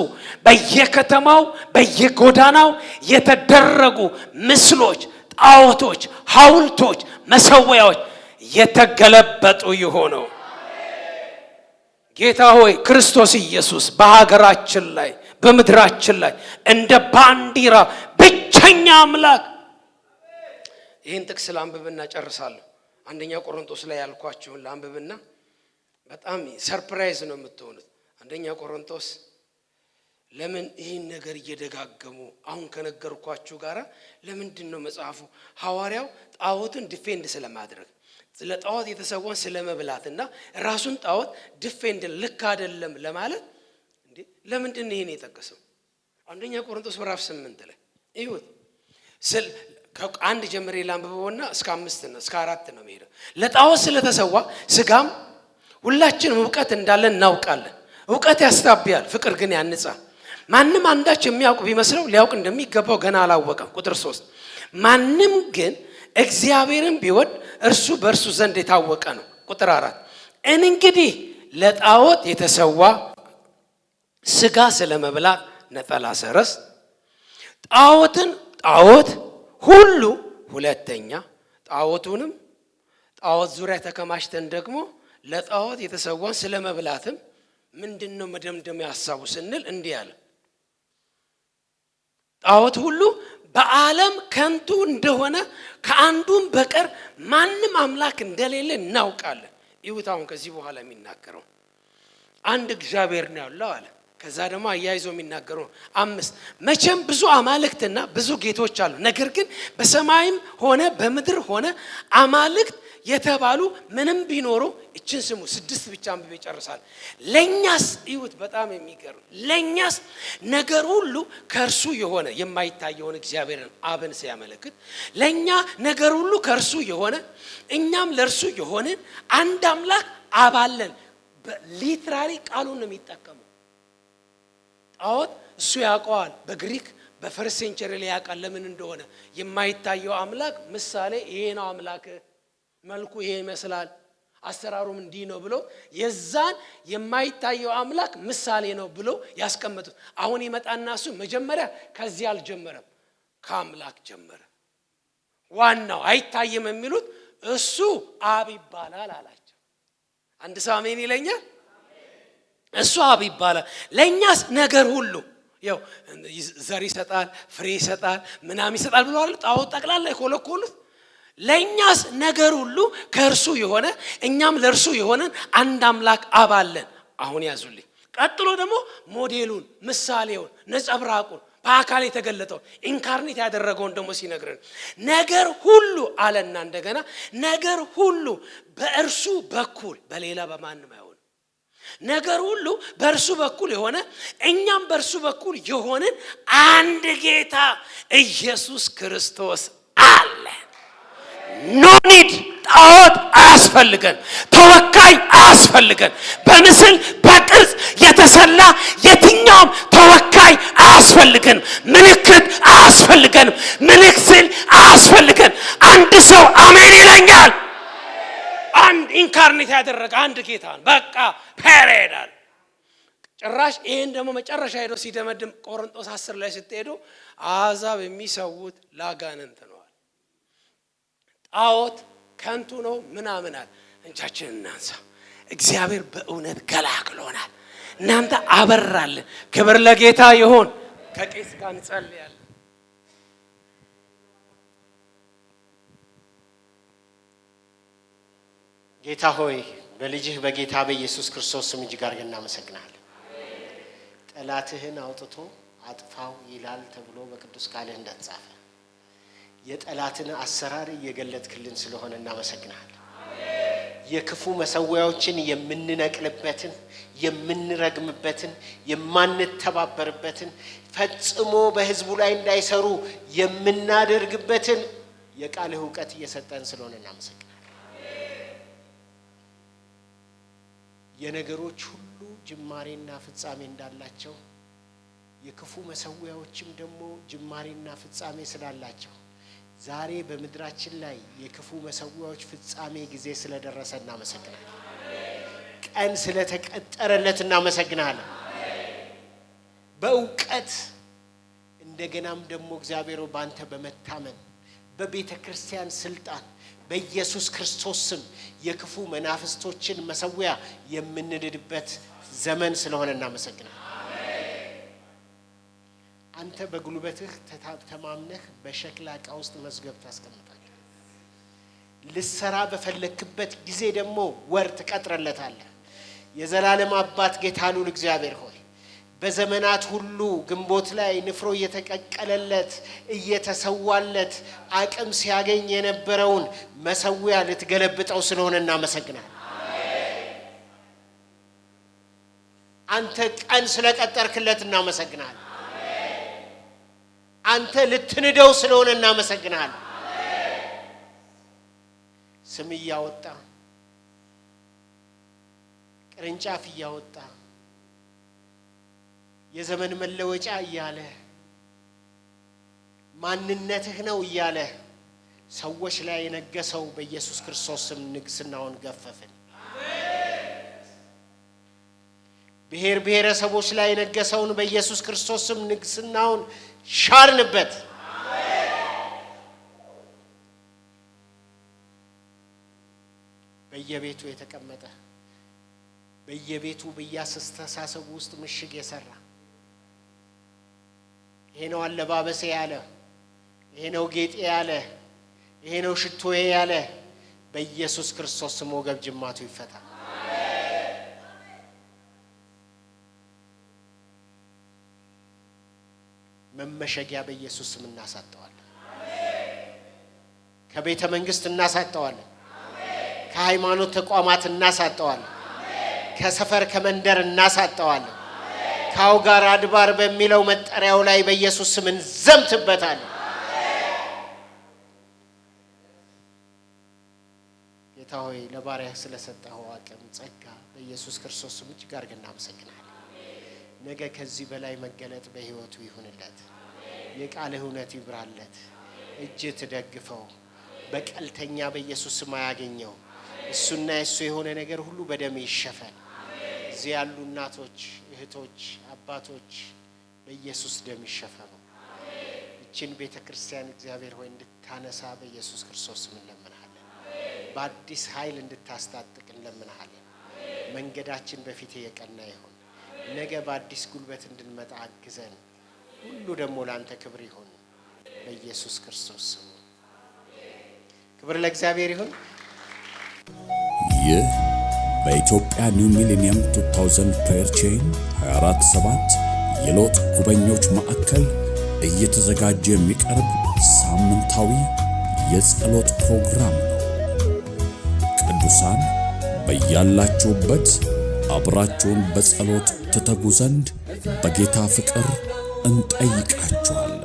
[SPEAKER 7] በየከተማው በየጎዳናው የተደረጉ ምስሎች፣ ጣዖቶች፣ ሐውልቶች፣ መሰዊያዎች የተገለበጡ ይሆነው። ጌታ ሆይ ክርስቶስ ኢየሱስ በሀገራችን ላይ በምድራችን ላይ እንደ ባንዲራ ብቸኛ አምላክ። ይህን ጥቅስ ላንብብና ጨርሳለሁ። አንደኛ ቆሮንቶስ ላይ ያልኳችሁን ላንብብና በጣም ሰርፕራይዝ ነው የምትሆኑት። አንደኛ ቆሮንቶስ ለምን ይህን ነገር እየደጋገሙ አሁን ከነገርኳችሁ ጋራ ለምንድን ነው መጽሐፉ ሐዋርያው ጣዖትን ዲፌንድ ስለማድረግ ለጣዖት የተሰዋን ስለመብላትና ራሱን ጣዖት ዲፌንድ ልክ አይደለም ለማለት እንዴ ለምንድን ነው ይሄን የጠቀሰው? አንደኛ ቆሮንቶስ ምዕራፍ 8 ላይ ይሁት ከአንድ ጀምሬ ላንብበውና እስከ 5 ነው እስከ 4 ነው የሚሄደው። ለጣዖት ስለተሰዋ ስጋም ሁላችንም ዕውቀት እንዳለን እናውቃለን። ዕውቀት ያስታብያል፣ ፍቅር ግን ያንጻል። ማንም አንዳች የሚያውቅ ቢመስለው ሊያውቅ እንደሚገባው ገና አላወቀም። ቁጥር 3 ማንም ግን እግዚአብሔርን ቢወድ እርሱ በእርሱ ዘንድ የታወቀ ነው። ቁጥር 4 እንግዲህ ለጣዖት የተሰዋ ስጋ ስለመብላት ነጠላ ሰረስ ጣዖት ሁሉ ሁለተኛ ጣዖቱንም ጣዖት ዙሪያ ተከማችተን ደግሞ ለጣዖት የተሰዋን ስለመብላትም ምንድነው መደምደሚያ ሐሳቡ ስንል እንዲህ አለ። ጣዖት ሁሉ በዓለም ከንቱ እንደሆነ ከአንዱም በቀር ማንም አምላክ እንደሌለ እናውቃለን። ይሁት አሁን ከዚህ በኋላ የሚናገረው አንድ እግዚአብሔር ነው ያለው አለ። ከዛ ደግሞ አያይዞ የሚናገሩ 5 መቼም ብዙ አማልክትና ብዙ ጌቶች አሉ፣ ነገር ግን በሰማይም ሆነ በምድር ሆነ አማልክት የተባሉ ምንም ቢኖሩ እችን ስሙ 6 ብቻ አንብቤ ይጨርሳል። ለኛስ ይሁት በጣም የሚገርም ለኛስ ነገር ሁሉ ከእርሱ የሆነ የማይታየውን እግዚአብሔርን አብን ሲያመለክት ለኛ ነገር ሁሉ ከእርሱ የሆነ እኛም ለእርሱ የሆንን አንድ አምላክ አባለን። ሊትራሊ ቃሉን ነው የሚጠቀመው። ጣዖት እሱ ያውቀዋል። በግሪክ በፈርስት ሴንቸሪ ላይ ያውቃል ለምን እንደሆነ። የማይታየው አምላክ ምሳሌ ይሄ ነው አምላክ መልኩ ይሄ ይመስላል አሰራሩም እንዲህ ነው ብሎ የዛን የማይታየው አምላክ ምሳሌ ነው ብሎ ያስቀመጡት። አሁን ይመጣና እሱ መጀመሪያ ከዚህ አልጀመረም፣ ከአምላክ ጀመረ። ዋናው አይታየም የሚሉት እሱ አብ ይባላል አላቸው። አንድ ሰው አሜን ይለኛል። እሱ አብ ይባላል። ለኛስ ነገር ሁሉ ያው ዘር ይሰጣል፣ ፍሬ ይሰጣል፣ ምናምን ይሰጣል ብለዋል። ጣዖት ጠቅላላ የኮለኮሉት ለኛስ ነገር ሁሉ ከእርሱ የሆነ እኛም ለእርሱ የሆነን አንድ አምላክ አብ አለን። አሁን ያዙልኝ። ቀጥሎ ደግሞ ሞዴሉን፣ ምሳሌውን፣ ነጸብራቁን በአካል የተገለጠው ኢንካርኔት ያደረገውን ደግሞ ሲነግረን ነገር ሁሉ አለና እንደገና ነገር ሁሉ በእርሱ በኩል በሌላ በማንም አይሆን ነገር ሁሉ በእርሱ በኩል የሆነ እኛም በእርሱ በኩል የሆንን አንድ ጌታ ኢየሱስ ክርስቶስ አለ። ኖ ኒድ ጣዖት አያስፈልገን፣ ተወካይ አያስፈልገን፣ በምስል በቅርጽ የተሰላ የትኛውም ተወካይ አያስፈልገን፣ ምልክት አያስፈልገን፣ ምልክት አያስፈልገን። አንድ ሰው አሜን ይለኛል። አንድ ኢንካርኔት ያደረገ አንድ ጌታ በቃ ፔሬዳል። ጭራሽ ይሄን ደግሞ መጨረሻ ሄዶ ሲደመድም ቆሮንቶስ 10 ላይ ስትሄዱ አሕዛብ የሚሰውት ላጋንንት ነው። ጣዖት ከንቱ ነው ምናምናል። እንጃችንን እናንሳ። እግዚአብሔር በእውነት ገላግሎናል። እናንተ አበራልን። ክብር ለጌታ ይሁን። ከቄስ ጋር እንጸልያለን።
[SPEAKER 6] ጌታ ሆይ በልጅህ በጌታ በኢየሱስ ክርስቶስ ስም እጅግ አድርገን እናመሰግናለን። ጠላትህን አውጥቶ አጥፋው ይላል ተብሎ በቅዱስ ቃልህ እንደተጻፈ የጠላትን አሰራር እየገለጥክልን ስለሆነ እናመሰግናለን። የክፉ መሰዊያዎችን የምንነቅልበትን፣ የምንረግምበትን፣ የማንተባበርበትን ፈጽሞ በህዝቡ ላይ እንዳይሰሩ የምናደርግበትን የቃልህ ዕውቀት እየሰጠን ስለሆነ እናመሰግናለን። የነገሮች ሁሉ ጅማሬና ፍጻሜ እንዳላቸው የክፉ መሰዊያዎችም ደግሞ ጅማሬና ፍጻሜ ስላላቸው ዛሬ በመድራችን ላይ የክፉ መሰዊያዎች ፍጻሜ ጊዜ ስለደረሰ እናመሰግናለን። ቀን ስለተቀጠረለት እናመሰግናለን። በእውቀት እንደገናም ደግሞ እግዚአብሔር ባንተ በመታመን በቤተ ክርስቲያን ስልጣን በኢየሱስ ክርስቶስ ስም የክፉ መናፍስቶችን መሰዊያ የምንድድበት ዘመን ስለሆነ እናመሰግናለን። አንተ በጉልበትህ ተማምነህ በሸክላ ዕቃ ውስጥ መዝገብ ታስቀምጣለህ። ልሰራ በፈለክበት ጊዜ ደግሞ ወር ትቀጥረለታለህ። የዘላለም አባት ጌታ ልዑል እግዚአብሔር ሆይ በዘመናት ሁሉ ግንቦት ላይ ንፍሮ እየተቀቀለለት እየተሰዋለት አቅም ሲያገኝ የነበረውን መሰዊያ ልትገለብጠው ስለሆነ እናመሰግናለን። አንተ ቀን ስለቀጠርክለት እናመሰግናለን። አንተ ልትንደው ስለሆነ እናመሰግናለን። ስም እያወጣ ቅርንጫፍ እያወጣ የዘመን መለወጫ እያለ ማንነትህ ነው እያለ ሰዎች ላይ የነገሰው በኢየሱስ ክርስቶስ ስም ንግስናውን ገፈፍን። ብሔር ብሔረሰቦች ላይ የነገሰውን በኢየሱስ ክርስቶስ ስም ንግስናውን ሻርንበት። በየቤቱ የተቀመጠ በየቤቱ በያስተሳሰቡ ውስጥ ምሽግ የሰራ ይሄ ነው አለባበሴ ያለ፣ ይሄ ነው ጌጤ ያለ፣ ይሄ ነው ሽቶዬ ያለ በኢየሱስ ክርስቶስ ስም ወገብ ጅማቱ ይፈታ። መመሸጊያ በኢየሱስ ስም እናሳጠዋለን። ከቤተ መንግስት እናሳጠዋለን። ከሃይማኖት ተቋማት እናሳጠዋለን። ከሰፈር ከመንደር እናሳጠዋለን። ከአውጋር አድባር በሚለው መጠሪያው ላይ በኢየሱስ ስም እንዘምትበታለን። ጌታ ሆይ ለባሪያህ ስለሰጠኸው አቅም ጸጋ በኢየሱስ ክርስቶስ ስም እጅግ አድርገን እናመሰግናለን። ነገ ከዚህ በላይ መገለጥ በህይወቱ ይሁንለት። የቃልህ እውነት ይብራለት። እጅ ትደግፈው። በቀልተኛ በኢየሱስ ስም አያገኘው። እሱና እሱ የሆነ ነገር ሁሉ በደም ይሸፈን። እዚህ ያሉ እናቶች፣ እህቶች፣ አባቶች በኢየሱስ ደም ይሸፈኑ። እቺን ቤተክርስቲያን እግዚአብሔር ሆይ እንድታነሳ በኢየሱስ ክርስቶስ ስም እንለምንሃለን። በአዲስ ኃይል እንድታስታጥቅ እንለምንሃለን። መንገዳችን በፊት የቀና ይሁን። ነገ በአዲስ ጉልበት እንድንመጣ አግዘን። ሁሉ ደግሞ ላንተ ክብር ይሁን በኢየሱስ ክርስቶስ ስም። ክብር ለእግዚአብሔር ይሁን።
[SPEAKER 1] ይህ በኢትዮጵያ ኒው ሚሌኒየም 2000 ፕሬየር ቼን 247 የሎጥ ጉበኞች ማዕከል እየተዘጋጀ የሚቀርብ ሳምንታዊ የጸሎት ፕሮግራም ነው። ቅዱሳን በያላችሁበት አብራችሁን በጸሎት ትተጉ ዘንድ በጌታ ፍቅር እንጠይቃችኋለን።